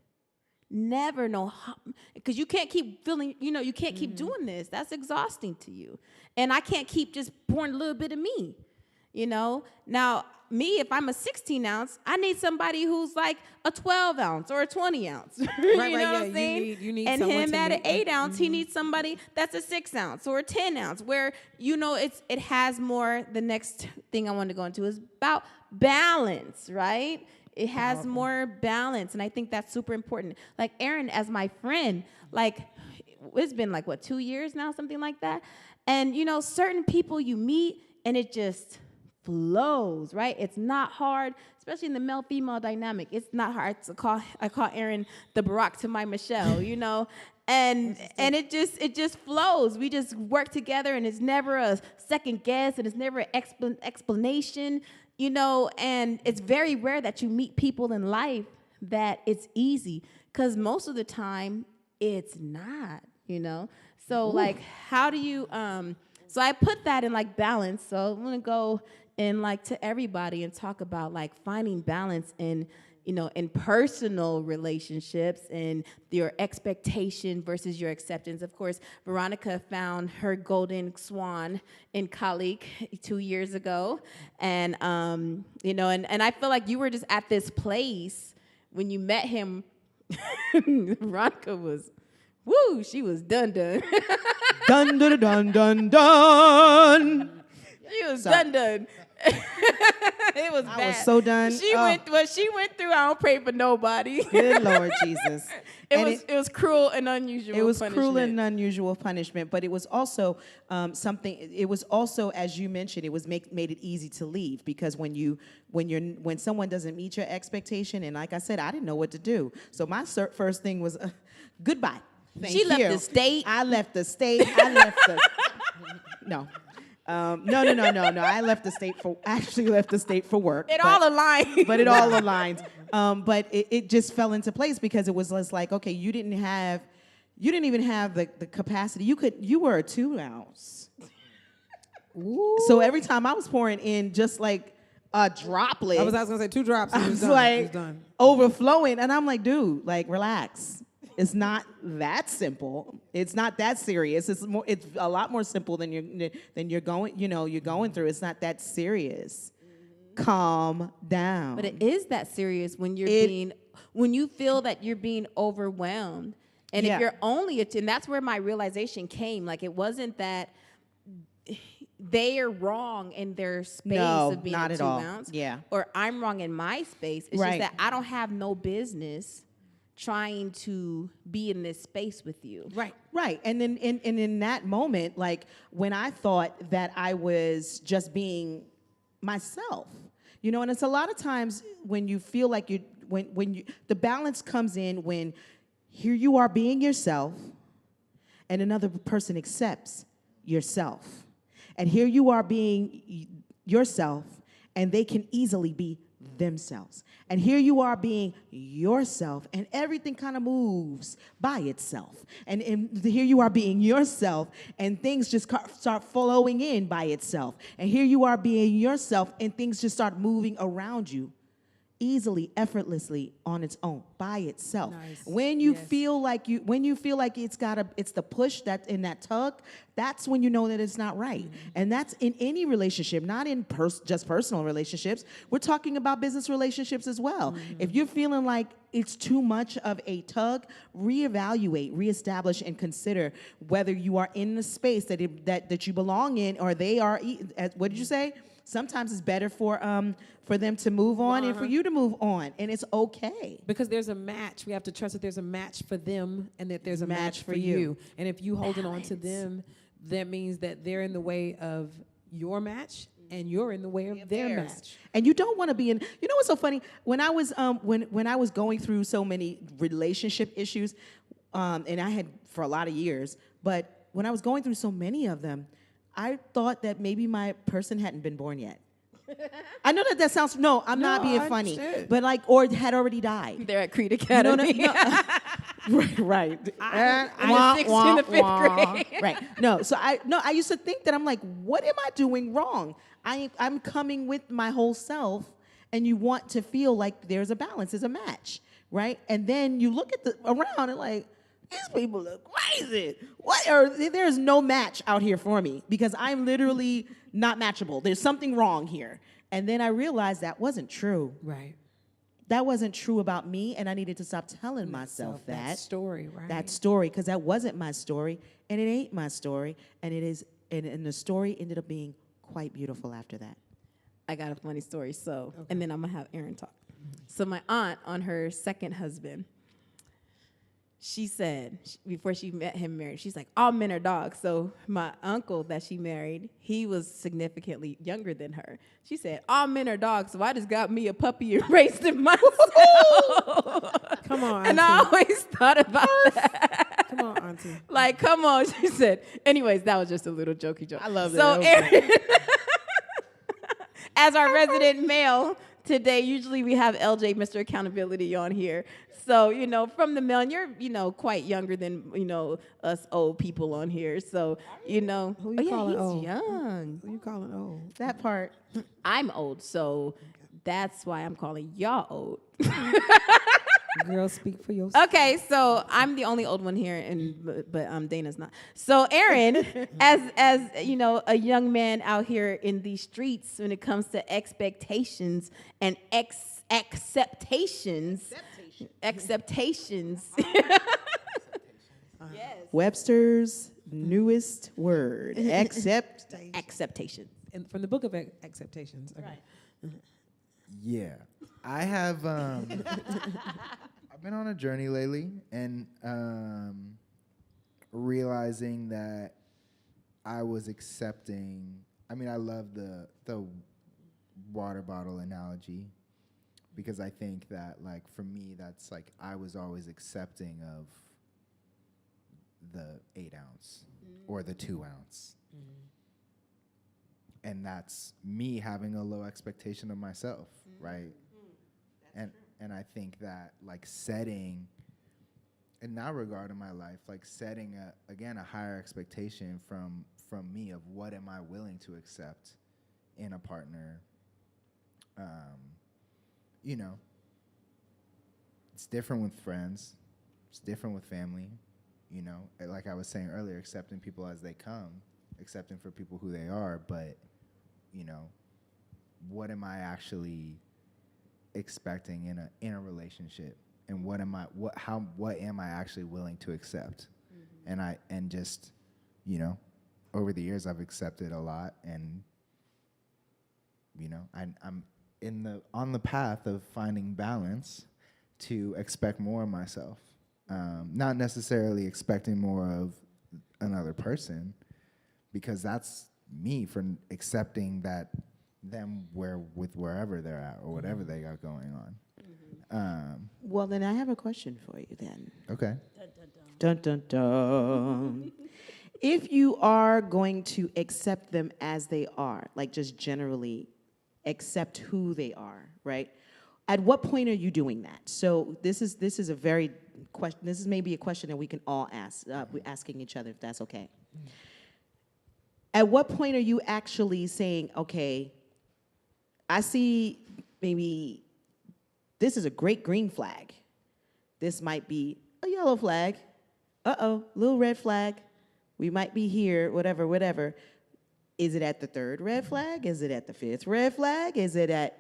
Never know how, because you can't keep feeling, you can't keep doing this. That's exhausting to you. And I can't keep just pouring a little bit of me, Now, me, if I'm a 16-ounce, I need somebody who's like a 12-ounce or a 20-ounce. You know what I'm saying? You need and someone him at an 8-ounce, he needs somebody that's a 6-ounce or a 10-ounce, where it has more. The next thing I want to go into is about balance, right? It has more balance, and I think that's super important. Like Erin, as my friend, it's been 2 years now, something like that. And certain people you meet, and it just flows, right? It's not hard, especially in the male-female dynamic. It's not hard to I call Erin the Barack to my Michelle, and it just flows. We just work together, and it's never a second guess, and it's never an explanation, and it's very rare that you meet people in life that it's easy, because most of the time it's not, So how do you so I put that in balance. So I'm gonna go and to everybody and talk about finding balance in in personal relationships and your expectation versus your acceptance. Of course, Veronica found her golden swan in Kalik 2 years ago. And, and I feel like you were just at this place when you met him. Veronica was, she was done. Dun dun dun dun dun. She was Sorry. done. It was bad. I was so done. She went through. I don't pray for nobody. Good Lord Jesus. It was cruel and unusual. It was punishment. cruel and unusual punishment, but it was also something. It was also, as you mentioned, it was made it easy to leave, because when someone doesn't meet your expectation, and like I said, I didn't know what to do. So my first thing was goodbye. Thank She left you. the state. I left the state. I left the no. No. I actually left the state for work. It all aligned. But it all aligned. But it just fell into place, because it was less like, okay, you didn't even have the capacity. You were a 2 ounce. So every time I was pouring in just like a droplet, I was gonna say 2 drops. I It was was like done. overflowing, and I'm like, dude, like, relax. It's not that simple. It's not that serious. It's a lot more simple than you're going through. It's not that serious. Calm down. But it is that serious when when you feel that you're being overwhelmed. And Yeah. if you're only and that's where my realization came. Like, it wasn't that they are wrong in their space No, of being not a at 2 all. ounce. Yeah. Or I'm wrong in my space. It's Right. just that I don't have no business trying to be in this space with you. Right. And then in that moment, like, when I thought that I was just being myself, and it's a lot of times when you feel like the balance comes in when here you are being yourself and another person accepts yourself. And here you are being yourself and they can easily be themselves. And here you are being yourself, and everything kind of moves by itself. And here you are being yourself, and things just start flowing in by itself. And here you are being yourself, and things just start moving around you easily, effortlessly, on its own, by itself. Nice. When you feel like it's the push that in that tug, that's when you know that it's not right. Mm-hmm. And that's in any relationship, not in just personal relationships. We're talking about business relationships as well. Mm-hmm. If you're feeling like it's too much of a tug, reevaluate, reestablish, and consider whether you are in the space that you belong in, or they are. What did you say? Sometimes it's better for them to move on and for you to move on, and it's okay. Because there's a match. We have to trust that there's a match for them and that there's a Match match for for you. you. And if you holding on to them, that means that they're in the way of your match and you're in the way of their match. And you don't want to be in. You know what's so funny? When I was when I was going through so many relationship issues, and I had for a lot of years, but when I was going through so many of them, I thought that maybe my person hadn't been born yet. I know that sounds, no, I'm not being I funny, understand. but like, or had already died. They're at Creed You know Academy. right. I'm in sixth and the fifth grade. Right. No, so I used to think that I'm like, what am I doing wrong? I'm coming with my whole self, and you want to feel like there's a balance, there's a match, right? And then you look at around and like, these people look crazy. There's no match out here for me, because I'm literally not matchable. There's something wrong here. And then I realized that wasn't true. Right. That wasn't true about me, and I needed to stop telling myself that story, right? that story, because that wasn't my story, and it ain't my story, and it is, and the story ended up being quite beautiful after that. I got a funny story. So, and then I'm gonna have Aaron talk. So my aunt, on her second husband, she said, before she met him married, she's like, all men are dogs. So my uncle that she married, he was significantly younger than her. She said, all men are dogs, so I just got me a puppy and raised him myself. Come on, And I auntie. always thought about that. Come on, auntie. Like, come on, she said. Anyways, that was just a little jokey joke. I love it. So That was Aaron, as our resident male today, usually we have LJ, Mr. Accountability, on here. So, from the male, and you're, quite younger than, us old people on here. So, Who you calling he's old? young. Who you calling old? That part. I'm old, so That's why I'm calling y'all old. Girl, speak for yourself. Okay, so I'm the only old one here, but Dana's not. So Aaron, as you know, a young man out here in these streets, when it comes to expectations and acceptations. Yes. Webster's newest word, acceptation. And from the book of acceptations. Okay. Right. Yeah, I have. I've been on a journey lately, and realizing that I was accepting. I mean, I love the water bottle analogy, because I think that, like, for me, that's like I was always accepting of the 8-ounce or the 2-ounce. And that's me having a low expectation of myself, right? And I think that, like, setting, in that regard in my life, like setting a higher expectation from me of what am I willing to accept in a partner. You know, it's different with friends, it's different with family. You know, like I was saying earlier, accepting people as they come, accepting for people who they are, but, you know, what am I actually expecting in a relationship, and what am I actually willing to accept? And just, you know, over the years I've accepted a lot, and, you know, I'm on the path of finding balance to expect more of myself. Not necessarily expecting more of another person, because that's me for accepting that them wherever they're at or whatever they got going on. Well, then I have a question for you then. Okay. Dun, dun, dun. If you are going to accept them as they are, like just generally accept who they are, right? At what point are you doing that? So this is a very question. This is maybe a question that we can all ask. We're asking each other if that's okay. At what point are you actually saying, okay, I see maybe this is a great green flag. This might be a yellow flag. Little red flag. We might be here, whatever. Is it at the 3rd red flag? Is it at the 5th red flag? Is it at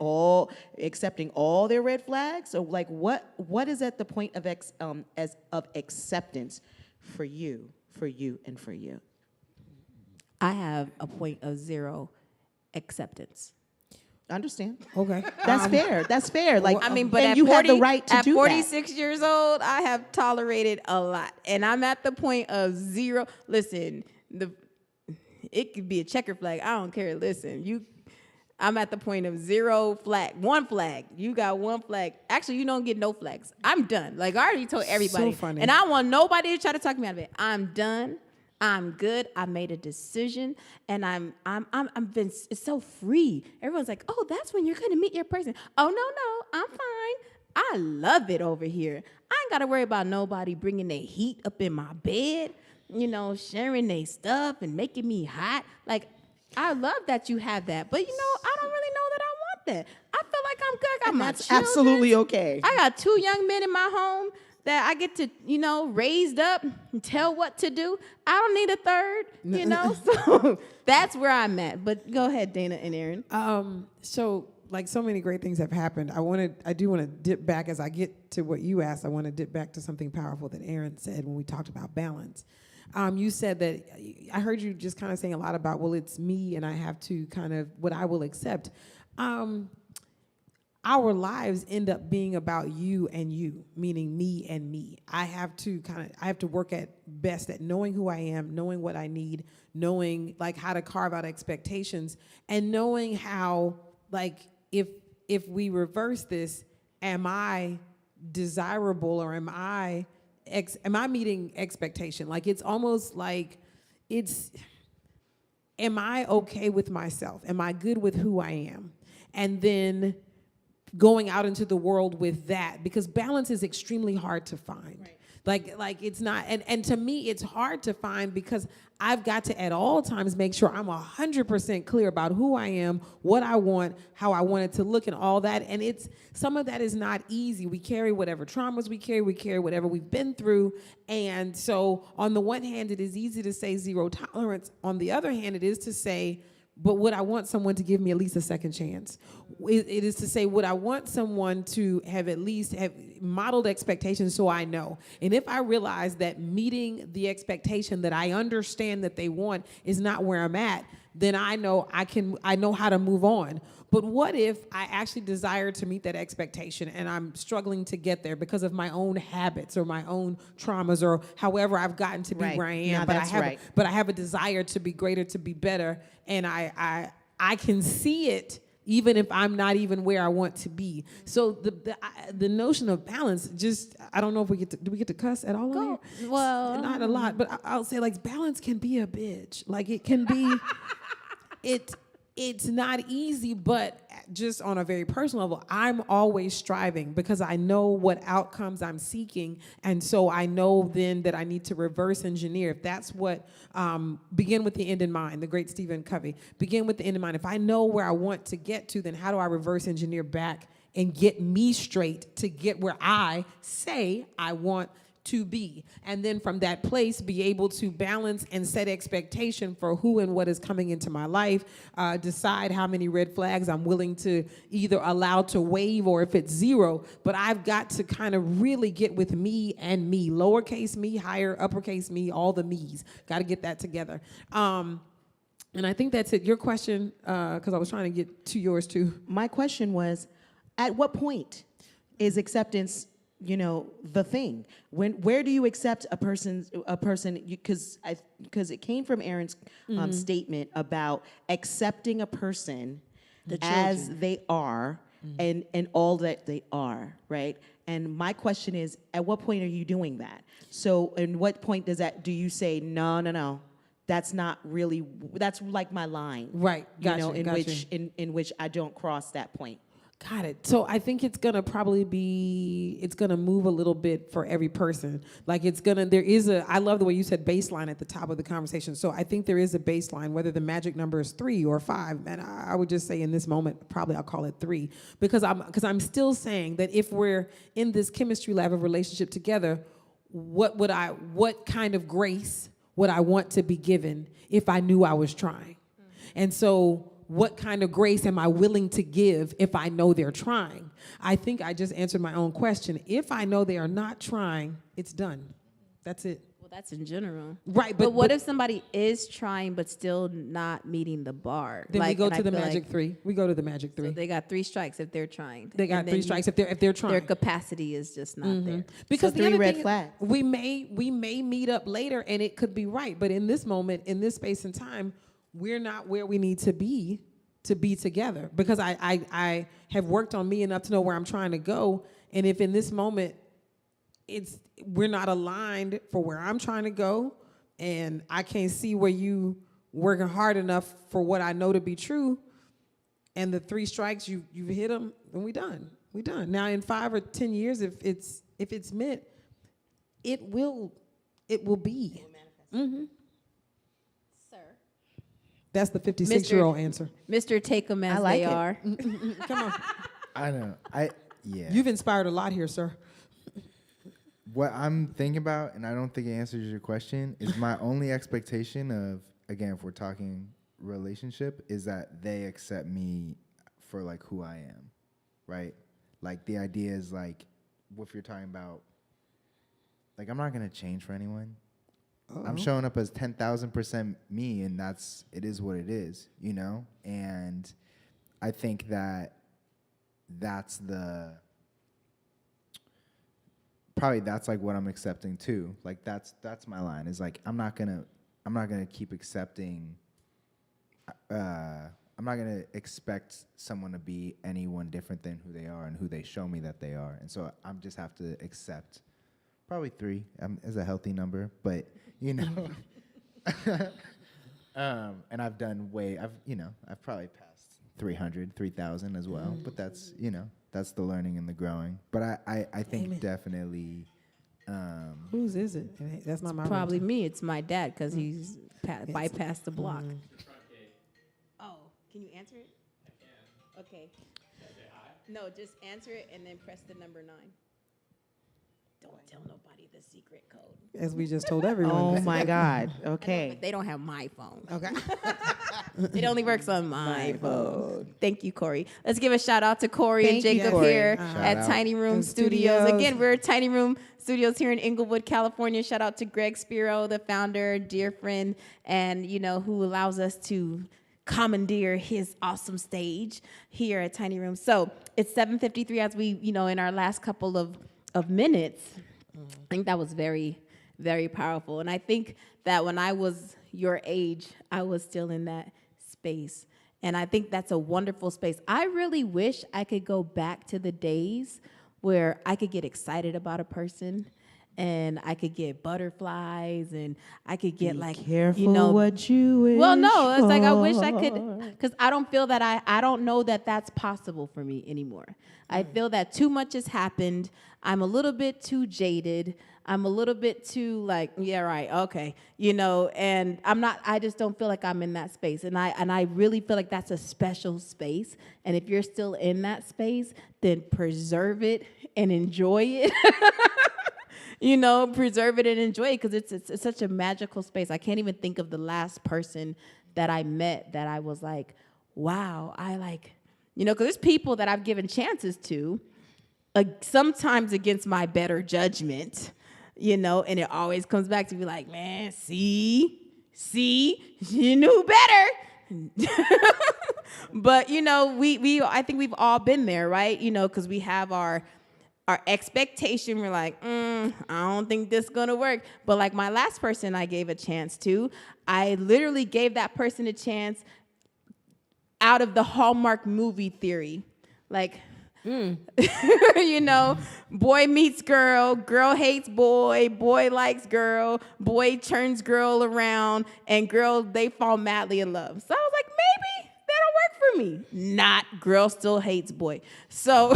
accepting all their red flags? So, like, what is at the point of acceptance for you, and for you? I have a point of 0 acceptance. Understand? Okay. That's fair. That's fair. Like, I mean, but and at you 40, have the right to at do 46 years old, I have tolerated a lot, and I'm at the point of 0. Listen, it could be a checker flag. I don't care. Listen, I'm at the point of 0 flag, 1 flag. You got 1 flag. Actually, you don't get no flags. I'm done. Like, I already told everybody. So funny. And I want nobody to try to talk me out of it. I'm done. I'm good. I made a decision, and it's so free. Everyone's like, "Oh, that's when you're gonna meet your person." Oh, no, I'm fine. I love it over here. I ain't gotta worry about nobody bringing their heat up in my bed, you know, sharing their stuff and making me hot. Like, I love that you have that, but you know, I don't really know that I want that. I feel like I'm good. I got my That's children. absolutely okay. I got 2 young men in my home that I get to, you know, raised up and tell what to do. I don't need a 3rd, you know? So that's where I'm at. But go ahead, Dana and Aaron. So, like, so many great things have happened. I do want to dip back as I get to what you asked. I want to dip back to something powerful that Aaron said when we talked about balance. You said that, I heard you just kind of saying a lot about, well, it's me and I have to kind of, what I will accept. Our lives end up being about you and you, meaning me and me. I have to work at best at knowing who I am, knowing what I need, knowing, like, how to carve out expectations, and knowing how, like, if we reverse this, am I desirable, or am I meeting expectation? Like, it's almost like am I okay with myself? Am I good with who I am? And then going out into the world with that, because balance is extremely hard to find. Right. Like it's not, and to me, it's hard to find because I've got to at all times make sure I'm 100% clear about who I am, what I want, how I want it to look, and all that. And it's some of that is not easy. We carry whatever traumas we carry whatever we've been through, and so on the one hand, it is easy to say zero tolerance. On the other hand, it is to say, but would I want someone to give me at least a second chance? It is to say, would I want someone to have at least have modeled expectations so I know? And if I realize that meeting the expectation that I understand that they want is not where I'm at, then I know I know how to move on. But what if I actually desire to meet that expectation and I'm struggling to get there because of my own habits or my own traumas or however I've gotten to be Right. where I am, No, but that's right. but I have a desire to be greater, to be better, and I can see it even if I'm not even where I want to be. So the notion of balance, just I don't know if do we get to cuss at all on here? Well, Not a lot, but I'll say like balance can be a bitch. Like it can be it's not easy, but just on a very personal level, I'm always striving because I know what outcomes I'm seeking. And so I know then that I need to reverse engineer. If that's what, begin with the end in mind, the great Stephen Covey, begin with the end in mind. If I know where I want to get to, then how do I reverse engineer back and get me straight to get where I say I want to be, and then from that place be able to balance and set expectation for who and what is coming into my life, decide how many red flags I'm willing to either allow to wave or if it's zero. But I've got to kind of really get with me and me, lowercase me, higher, uppercase me, all the me's. Got to get that together. And I think that's it. Your question, because I was trying to get to yours too. My question was, at what point is acceptance, the thing? Where do you accept a person? Because it came from Aaron's statement about accepting a person as they are and all that they are, right? And my question is, at what point are you doing that? So, in what point do you say no? That's not really. That's like my line, Right. Gotcha. in which I don't cross that point. Got it. So I think it's gonna it's gonna move a little bit for every person. Like I love the way you said baseline at the top of the conversation. So I think there is a baseline, whether the magic number is 3 or 5. And I would just say in this moment, probably I'll call it 3, because I'm still saying that if we're in this chemistry lab of relationship together, what kind of grace would I want to be given if I knew I was trying? And so what kind of grace am I willing to give if I know they're trying? I think I just answered my own question. If I know they are not trying, it's done. That's it. Well, that's in general. Right, But what if somebody is trying but still not meeting the bar? Then we go and to I the feel magic 3. We go to the magic 3. So they got 3 strikes if they're trying. They got And 3 then strikes if they're trying. Their capacity is just not there. Because So the 3 other red thing, flags. we may meet up later and it could be right, but in this moment, in this space and time, we're not where we need to be together, because I have worked on me enough to know where I'm trying to go. And if in this moment we're not aligned for where I'm trying to go, and I can't see where you working hard enough for what I know to be true, and the 3 strikes you've hit them, then we done. Now in 5 or 10 years, if it's meant, it will be. That's the 56-year-old answer. Mr. Take them as I like they it. are. Come on. I know. Yeah. You've inspired a lot here, sir. What I'm thinking about, and I don't think it answers your question, is my only expectation of, again, if we're talking relationship, is that they accept me for like who I am, right? Like the idea is like, if you're talking about, like I'm not gonna change for anyone. I'm showing up as 10,000% me, and it is what it is, And I think that's like what I'm accepting too. Like that's my line. Is like I'm not gonna keep accepting. I'm not gonna expect someone to be anyone different than who they are and who they show me that they are, and so I just have to accept. Probably 3 is a healthy number, but and I've done I've probably passed 300, 3,000 as well, but that's that's the learning and the growing. But I think definitely Whose is it? That's not my Probably ringtone. me. It's my dad because he's bypassed the block. Oh, can you answer it? I can. Okay. No, just answer it and then press the number 9. Don't tell nobody the secret code. As we just told everyone. Oh my God. But Okay. they don't have my phone. Okay. It only works on my phone. Thank you, Corey. Let's give a shout out to Corey and Thank you, Jacob Corey. here Shout at out. Tiny Room And Studios. studios. Again, we're at Tiny Room Studios here in Inglewood, California. Shout out to Greg Spiro, the founder, dear friend, and who allows us to commandeer his awesome stage here at Tiny Room. So it's 7:53 as we, in our last couple of minutes. I think that was very, very powerful. And I think that when I was your age, I was still in that space. And I think that's a wonderful space. I really wish I could go back to the days where I could get excited about a person and I could get butterflies and I could get Careful what you wish. well, no, it's like I wish I for. could, because I don't feel that I don't know that that's possible for me anymore. I feel that too much has happened. I'm a little bit too jaded. I'm a little bit too yeah, right, okay, and I just don't feel like I'm in that space. And I really feel like that's a special space. And if you're still in that space, then preserve it and enjoy it. Preserve it and enjoy it because it's such a magical space. I can't even think of the last person that I met that I was like, wow, because there's people that I've given chances to, sometimes against my better judgment, and it always comes back to be like, man, see, you knew better. But, I think we've all been there, right? Because we have our expectation. We're like, I don't think this is gonna work. But like my last person I gave a chance to, I literally gave that person a chance out of the Hallmark movie theory. Like, boy meets girl, girl hates boy, boy likes girl, boy turns girl around, and girl, they fall madly in love. So I was like, maybe that'll work for me. Not, girl still hates boy. So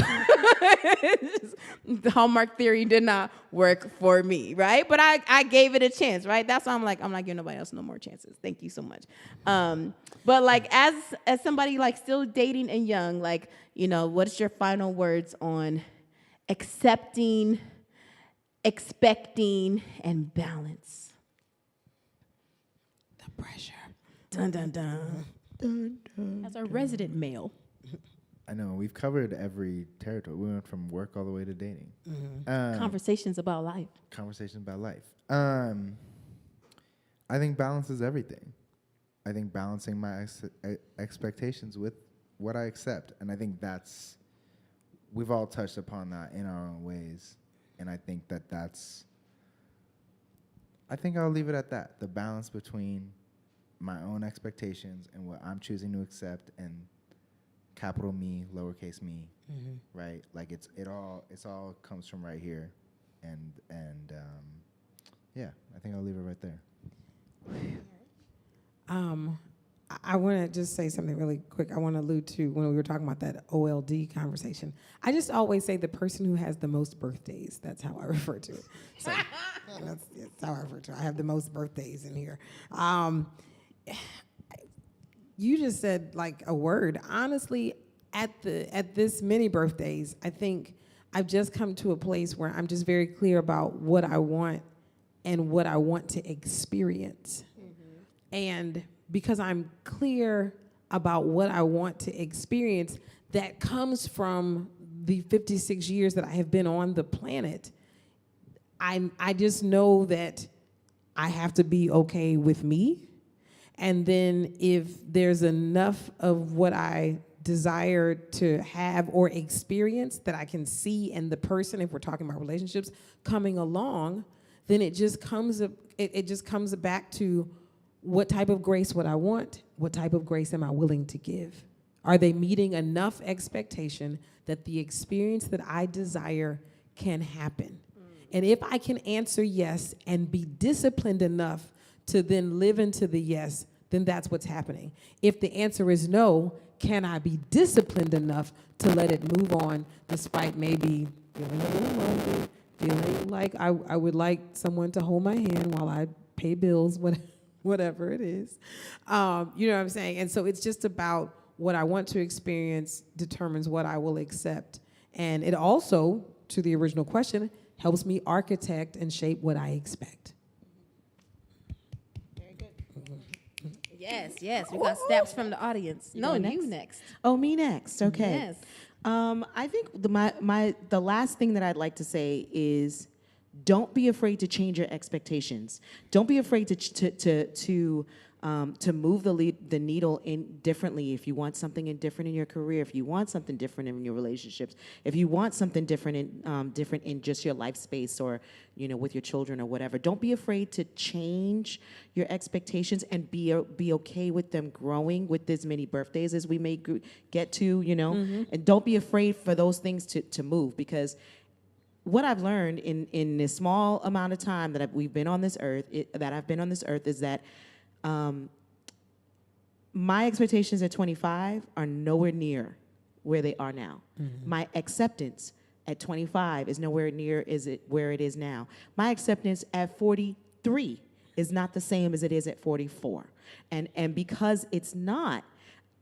the Hallmark theory did not work for me, right? But I gave it a chance, right? That's why I'm not giving nobody else no more chances. Thank you so much. But like as somebody like still dating and young, like, what's your final words on accepting, expecting, and balance? The pressure. Dun, dun, dun. As a resident male. I know we've covered every territory. We went from work all the way to dating. Conversations about life. Conversation about life. I think balance is everything. I think balancing my expectations with what I accept, and I think we've all touched upon that in our own ways, and I think I think I'll leave it at that. The balance between my own expectations and what I'm choosing to accept, and capital Me, lowercase me, right? Like it's all comes from right here, and yeah, I think I'll leave it right there. I want to just say something really quick. I want to allude to when we were talking about that OLD conversation. I just always say the person who has the most birthdays. That's how I refer to it. So that's how I refer to it. I have the most birthdays in here. You just said like a word. Honestly, at this many birthdays, I think I've just come to a place where I'm just very clear about what I want and what I want to experience. And because I'm clear about what I want to experience, that comes from the 56 years that I have been on the planet. I just know that I have to be okay with me. And then if there's enough of what I desire to have or experience that I can see in the person, if we're talking about relationships, coming along, then it just comes back to what type of grace would I want? What type of grace am I willing to give? Are they meeting enough expectation that the experience that I desire can happen? And if I can answer yes and be disciplined enough to then live into the yes, then that's what's happening. If the answer is no, can I be disciplined enough to let it move on despite maybe feeling a little lonely, feeling like I would like someone to hold my hand while I pay bills, whatever it is. You know what I'm saying? And so it's just about what I want to experience determines what I will accept. And it also, to the original question, helps me architect and shape what I expect. Yes, yes. We got snaps from the audience. No, going you next? next. Oh, me next. Okay. Yes. I think the last thing that I'd like to say is, don't be afraid to change your expectations. Don't be afraid to move the needle in differently. If you want something different in your career, if you want something different in your relationships, if you want something different in just your life space, or with your children or whatever, don't be afraid to change your expectations and be okay with them growing with as many birthdays as we may get to, and don't be afraid for those things to move, because what I've learned in this small amount of time that we've been on this earth, is that my expectations at 25 are nowhere near where they are now. Mm-hmm. My acceptance at 25 is nowhere near where it is now. My acceptance at 43 is not the same as it is at 44. And because it's not,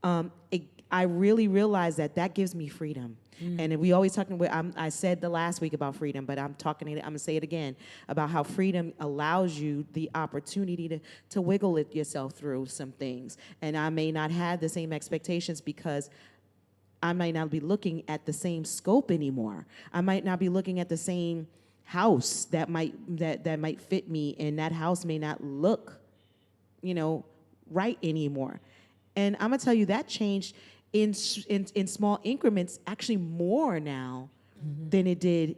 I really realize that gives me freedom. Mm. And we always talking about, I said the last week about freedom, but I'm going to say it again about how freedom allows you the opportunity to wiggle yourself through some things. And I may not have the same expectations because I might not be looking at the same scope anymore. I might not be looking at the same house that might fit me, and that house may not look, right anymore. And I'm gonna tell you that changed in small increments, actually more now than it did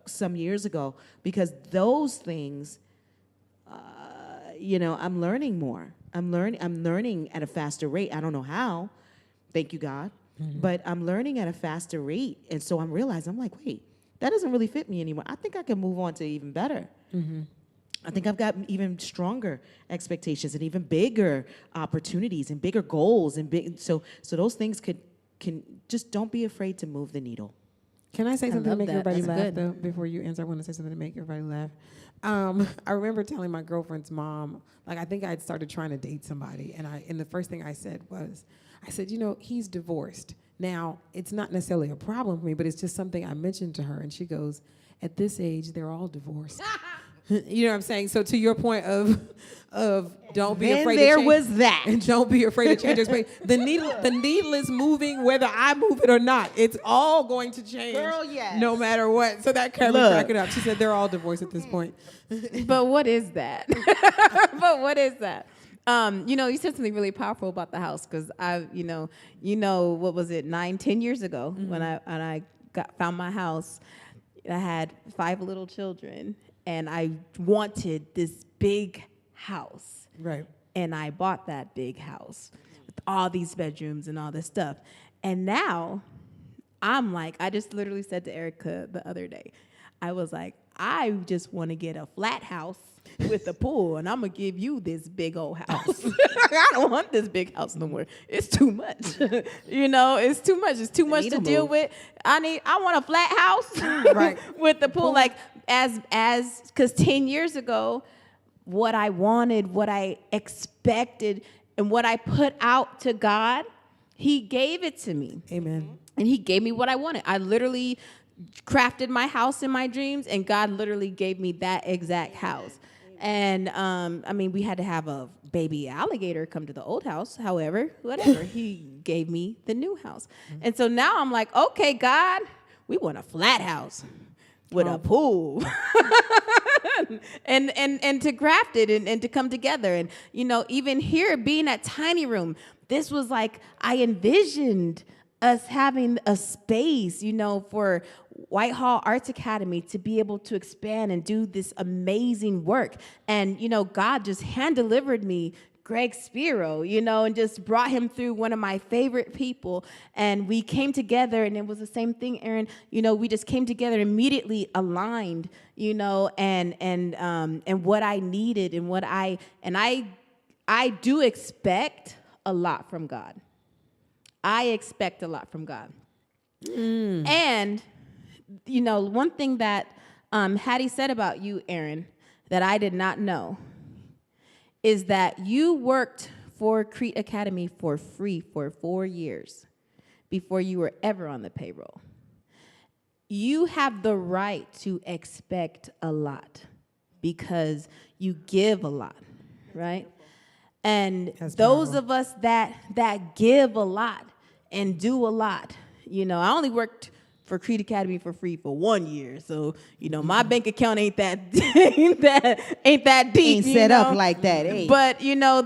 some years ago, because those things, I'm learning more. I'm learning at a faster rate. I don't know how. Thank you, God. Mm-hmm. But I'm learning at a faster rate. And so I'm realizing, I'm like, wait, that doesn't really fit me anymore. I think I can move on to even better. Mm-hmm. I think I've got even stronger expectations and even bigger opportunities and bigger goals so those things can just don't be afraid to move the needle. Can I say something to make everybody laugh good. though? Before you answer, I want to say something to make everybody laugh. I remember telling my girlfriend's mom, I think I'd started trying to date somebody, and the first thing I said was, he's divorced. Now, it's not necessarily a problem for me, but it's just something I mentioned to her, and she goes, at this age, they're all divorced. You know what I'm saying? So to your point of don't be afraid to change. There was that. And don't be afraid to change your space. The needle is moving whether I move it or not. It's all going to change. Girl, yes. No matter what. So that kind of cracked it up. She said they're all divorced at this point. But what is that? You said something really powerful about the house, because what was it, 9-10 years ago, mm-hmm. when I found my house, I had 5 little children. And I wanted this big house. Right. And I bought that big house with all these bedrooms and all this stuff. And now I'm like, I just literally said to Erica the other day, I was like, I just want to get a flat house with a pool, and I'm going to give you this big old house. I don't want this big house no more. It's too much. It's too much. It's too much to deal with. I want a flat house right. with the pool. Because 10 years ago, what I wanted, what I expected, and what I put out to God, He gave it to me. Amen. And He gave me what I wanted. I literally crafted my house in my dreams, and God literally gave me that exact house. And we had to have a baby alligator come to the old house. However, whatever, He gave me the new house. Mm-hmm. And so now I'm like, okay, God, we want a flat house with a pool and to graft it and to come together. And, even here being at Tiny Room, this was like, I envisioned us having a space, for Whitehall Arts Academy to be able to expand and do this amazing work. And, God just hand-delivered me Greg Spiro, and just brought him through, one of my favorite people. And we came together, and it was the same thing, Aaron. We just came together, immediately aligned, and what I needed and what I do expect a lot from God. I expect a lot from God. Mm. And, one thing that Hattie said about you, Aaron, that I did not know, is that you worked for Crete Academy for free for 4 years before you were ever on the payroll. You have the right to expect a lot because you give a lot, right? And That's those powerful. of us that give a lot and do a lot, I only worked for Crete Academy for free for 1 year, so my bank account ain't that deep. Ain't set up like that, eh? But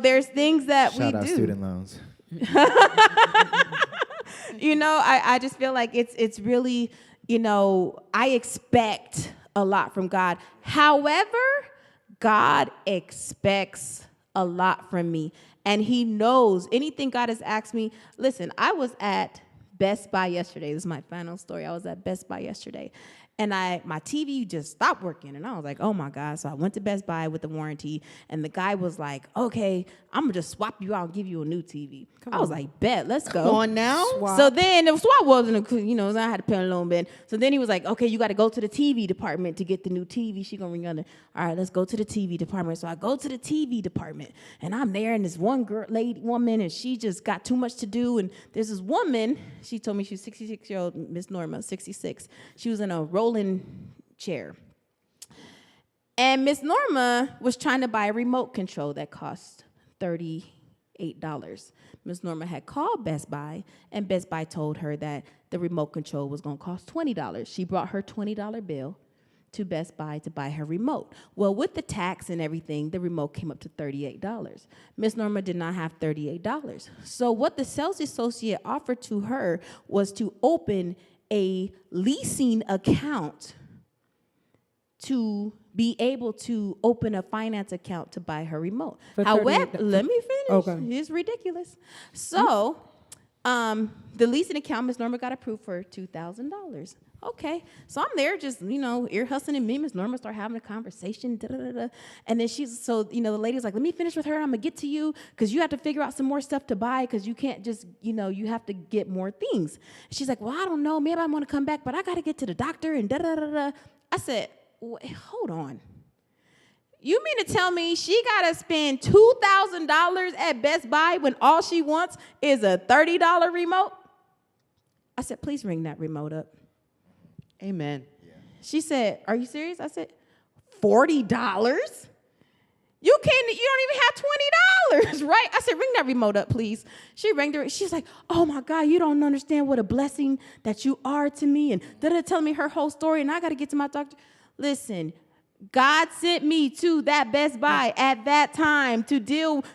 there's things that Shout we out do. student loans. I just feel like it's really, I expect a lot from God. However, God expects a lot from me. And he knows anything God has asked me. Listen, I was at Best Buy yesterday. This is my final story. I was at Best Buy yesterday. And my TV just stopped working. And I was like, oh my God. So I went to Best Buy with the warranty. And the guy was like, okay, I'm going to just swap you out and give you a new TV. I was like, bet, let's go. Come on now. So then the swap wasn't, I had to pay a little bit. So then he was like, okay, you got to go to the TV department to get the new TV. She going to ring on it. All right, let's go to the TV department. So I go to the TV department and I'm there and this one woman, and she just got too much to do. And there's this woman, she told me she was 66-year-old Miss Norma, 66. She was in a rolling chair. And Miss Norma was trying to buy a remote control that cost $38. Miss Norma had called Best Buy, and Best Buy told her that the remote control was going to cost $20. She brought her $20 bill to Best Buy to buy her remote. Well, with the tax and everything, the remote came up to $38. Miss Norma did not have $38. So what the sales associate offered to her was to open a leasing account to be able to open a finance account to buy her remote. For However, $38. let me finish. Okay. It's ridiculous. So, the leasing account, Miss Norma got approved for $2,000. Okay, so I'm there just, ear hustling, and me and Miss Norma start having a conversation, and then the lady's like, let me finish with her, I'm gonna get to you, because you have to figure out some more stuff to buy, because you can't just, you have to get more things. She's like, well, I don't know, maybe I want to come back, but I gotta get to the doctor, and I said, wait, hold on. You mean to tell me she got to spend $2,000 at Best Buy when all she wants is a $30 remote? I said, please ring that remote up. Amen. She said, are you serious? I said, $40? You don't even have $20, right? I said, ring that remote up, please. She rang the, she's like, oh my God, you don't understand what a blessing that you are to me. And telling me her whole story, and I got to get to my doctor. Listen, God sent me to that Best Buy at that time to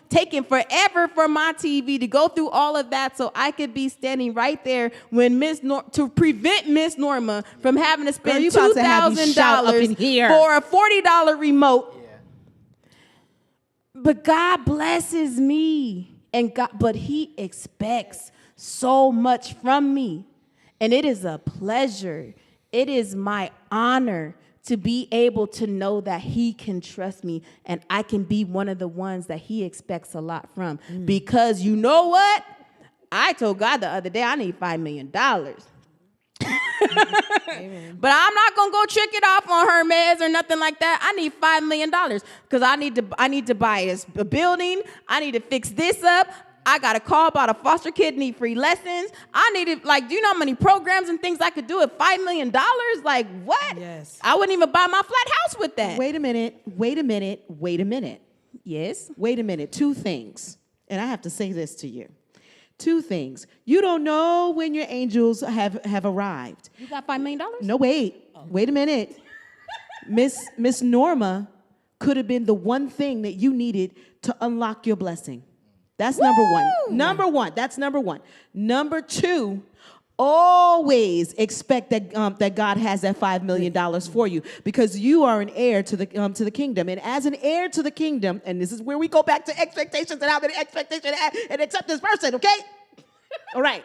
taking forever for my TV to go through all of that so I could be standing right there when to prevent Miss Norma from having to spend $2,000 for a $40 remote. Yeah. But God blesses me, but He expects so much from me, and it is a pleasure. It is my honor to be able to know that He can trust me and I can be one of the ones that He expects a lot from. Because you know what? I told God the other day I need $5 million. But I'm not gonna go trick it off on Hermes or nothing like that. I need $5 million because I need to buy a building. I need to fix this up. I got a call about a foster kid need free lessons. I needed, do you know how many programs and things I could do with $5 million? Like, what? Yes. I wouldn't even buy my flat house with that. Wait a minute. Yes. Wait a minute. 2 things. And I have to say this to you. 2 things. You don't know when your angels have arrived. You got $5 million? No, wait. Oh. Wait a minute. Miss Norma could have been the one thing that you needed to unlock your blessing. That's number one. That's number one. Number 2, always expect that God has that $5 million for you, because you are an heir to the kingdom. And as an heir to the kingdom, and this is where we go back to expectations and how many expectations and accept this person, okay? All right.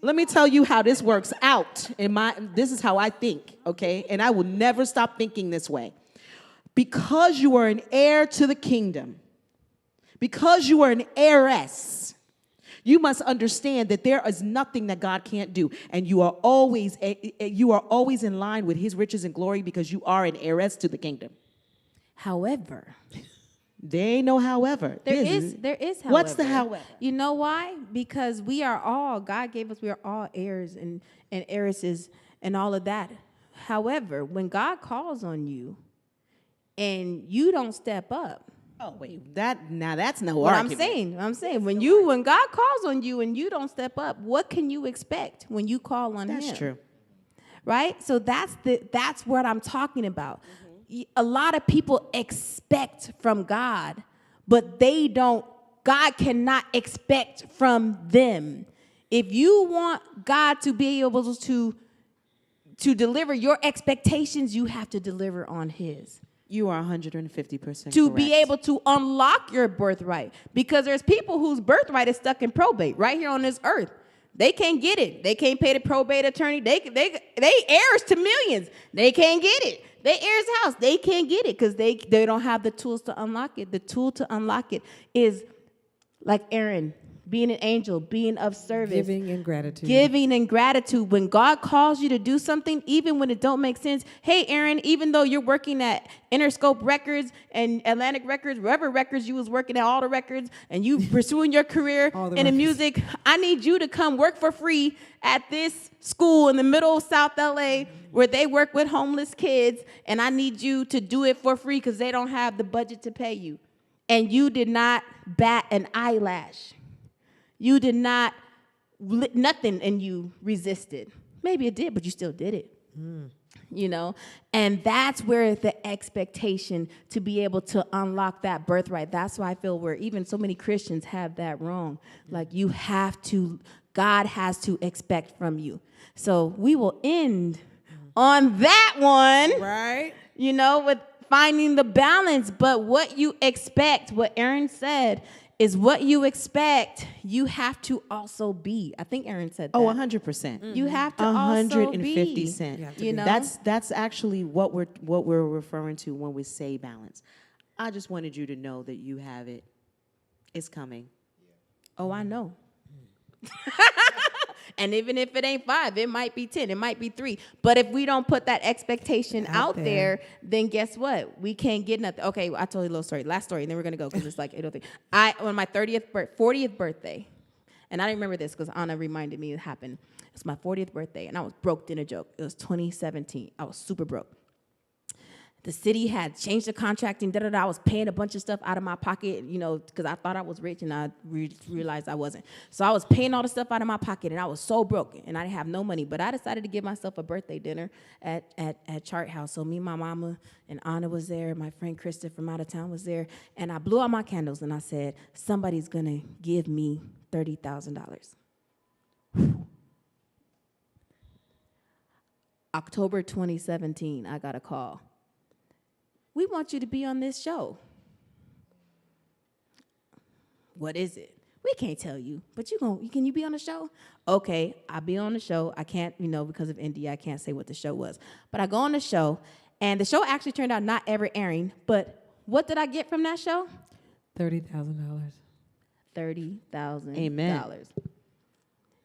Let me tell you how this works out. This is how I think, okay? And I will never stop thinking this way. Because you are an heir to the kingdom, because you are an heiress, You must understand that there is nothing that God can't do, and you are always in line with his riches and glory because you are an heiress to the kingdom. However, There ain't no however. there is however. What's the however? You know why? Because we are all, God gave us, we are all heirs and heiresses and all of that. However, when God calls on you and you don't step up, Oh wait, that's no what argument. I'm saying, when God calls on you and you don't step up, what can you expect when you call on Him? That's true. Right? So that's what I'm talking about. A lot of people expect from God, but God cannot expect from them. If you want God to be able to deliver your expectations, you have to deliver on His. You are 150% To correct. be able to unlock your birthright. Because there's people whose birthright is stuck in probate right here on this earth. They can't get it. They can't pay the probate attorney. They heirs to millions. They can't get it. They heirs house. They can't get it because they don't have the tools to unlock it. The tool to unlock it is like Aaron, being an angel, being of service. Giving and gratitude. Giving and gratitude. When God calls you to do something, even when it don't make sense. Hey, Aaron, even though you're working at Interscope Records and Atlantic Records, wherever records you was working at, all the records, and you pursuing your career in the music, I need you to come work for free at this school in the middle of South LA where they work with homeless kids, and I need you to do it for free because they don't have the budget to pay you. And you did not bat an eyelash. You did not, nothing, and you resisted. Maybe it did, but you still did it. You know? And that's where the expectation to be able to unlock that birthright, that's why I feel where even so many Christians have that wrong. Like God has to expect from you. So we will end on that one. Right. You know, with finding the balance. But what you expect, what Aaron said, is what you expect, you have to also be. I think Aaron said that. Oh, 100%. You have to also be. 150%. You know? That's actually what we're referring to when we say balance. I just wanted you to know that you have it. It's coming. Oh, I know. And even if it ain't 5, it might be 10, it might be 3. But if we don't put that expectation out there, then guess what? We can't get nothing. Okay, I told you a little story. Last story, and then we're gonna go because it's like 8:03. On my 40th birthday, and I didn't remember this because Anna reminded me it happened. It was my 40th birthday, and I was broke in a joke. It was 2017. I was super broke. The city had changed the contracting, I was paying a bunch of stuff out of my pocket, you know, because I thought I was rich and I realized I wasn't. So I was paying all the stuff out of my pocket and I was so broke and I didn't have no money. But I decided to give myself a birthday dinner at Chart House. So me, my mama, and Anna was there. My friend Krista from out of town was there. And I blew out my candles and I said, somebody's going to give me $30,000. October 2017, I got a call. We want you to be on this show. What is it? We can't tell you, but can you be on the show? Okay, I'll be on the show. I can't, because of India, I can't say what the show was. But I go on the show, and the show actually turned out not ever airing, but what did I get from that show? $30,000. $30,000. Amen.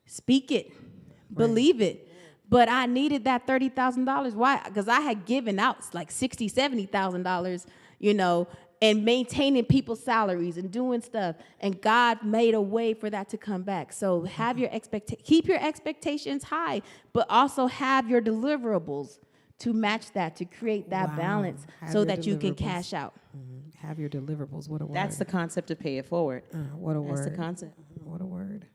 Speak it. Right. Believe it. But I needed that $30,000. Why? Because I had given out like $60,000, $70,000, and maintaining people's salaries and doing stuff. And God made a way for that to come back. So have keep your expectations high, but also have your deliverables to match that, to create that balance so that you can cash out. Mm-hmm. Have your deliverables. What a word. That's the concept of pay it forward. What a word. That's the concept. What a word.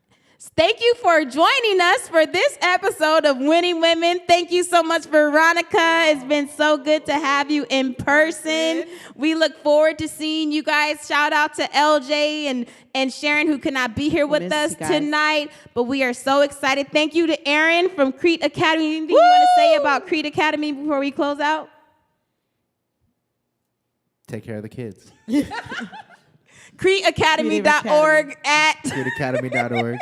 Thank you for joining us for this episode of Winning Women. Thank you so much, Veronica. It's been so good to have you in person. We look forward to seeing you guys. Shout out to LJ and Sharon, who could not be here with us tonight, but we are so excited. Thank you to Aaron from Crete Academy. Anything you want to say about Crete Academy before we close out? Take care of the kids. CreteAcademy.org at CreteAcademy.org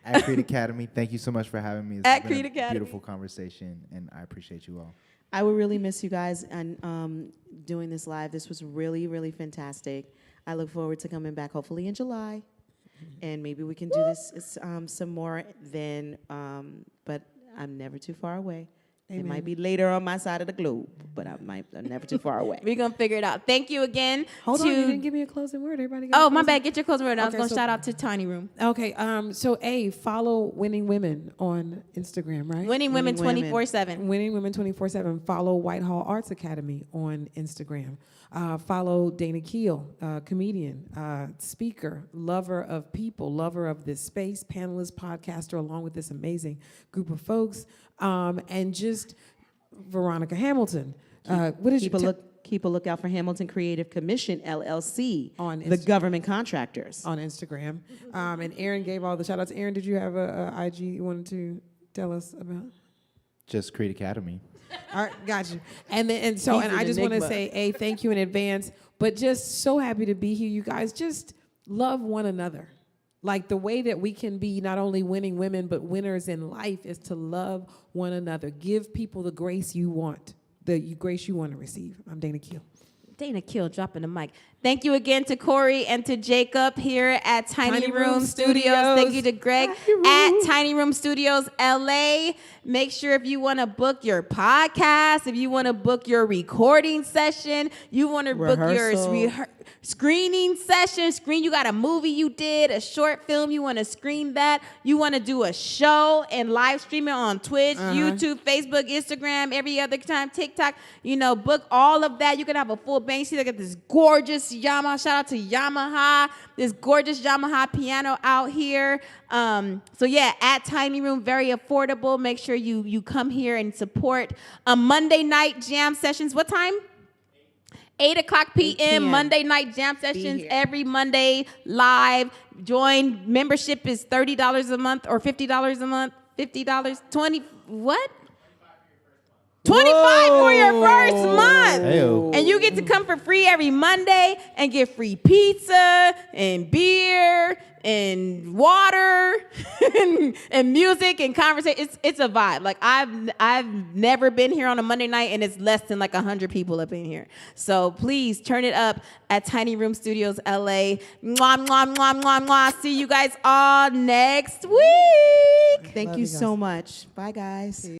at Crete Academy. Thank you so much for having me. It's been a beautiful conversation, and I appreciate you all. I will really miss you guys and doing this live. This was really, really fantastic. I look forward to coming back hopefully in July. and maybe we can do this some more then. But I'm never too far away. It might be later on my side of the globe, but I'm never too far away. We're going to figure it out. Thank you again. Hold on, you didn't give me a closing word. Everybody got Oh, a my closing- bad. Get your closing word. I was Okay, going to so- shout out to Tiny Room. Okay, so follow Winning Women on Instagram, right? Winning Women Winning Women. 24/7. Winning Women 24/7. Follow Whitehall Arts Academy on Instagram. Follow Dana Keel, comedian, speaker, lover of people, lover of this space, panelist, podcaster, along with this amazing group of folks, and just Veronica Hamilton. What did you Keep a lookout for Hamilton Creative Commission, LLC, On the government contractors. on Instagram? And Aaron gave all the shout outs. Aaron, did you have a IG you wanted to tell us about? Just Creed Academy. All right, got you. And I He's just an want to enigma. say, thank you in advance. But just so happy to be here, you guys. Just love one another. Like the way that we can be not only winning women, but winners in life is to love one another. Give people the grace you want, grace you want to receive. I'm Dana Keel. Dana Keel dropping the mic. Thank you again to Corey and to Jacob here at Tiny Room Studios. Thank you to Greg at Tiny Room Studios LA. Make sure if you want to book your podcast, if you want to book your recording session, you want to book your Rehearsal. screening session, you got a movie you did, a short film, you want to screen that, you want to do a show and live stream it on Twitch, YouTube, Facebook, Instagram, every other time, TikTok, book all of that. You can have a full band. See, look at this gorgeous Yamaha, shout out to Yamaha, this gorgeous Yamaha piano out here. So yeah, at Tiny Room, very affordable. Make sure you come here and support Monday night jam sessions. What time? 8 o'clock p.m. Monday night jam sessions here. every Monday live. Join. Membership is $30 a month or $50 a month. $50, 20, what? 25 for your first month. Heyo. And you get to come for free every Monday and get free pizza and beer and water and music and conversation. It's a vibe. Like I've never been here on a Monday night and it's less than like 100 people up in here. So please turn it up at Tiny Room Studios LA. Mwah, mwah, mwah, mwah, mwah. See you guys all next week. Thank Love you you guys. so much. Bye, guys.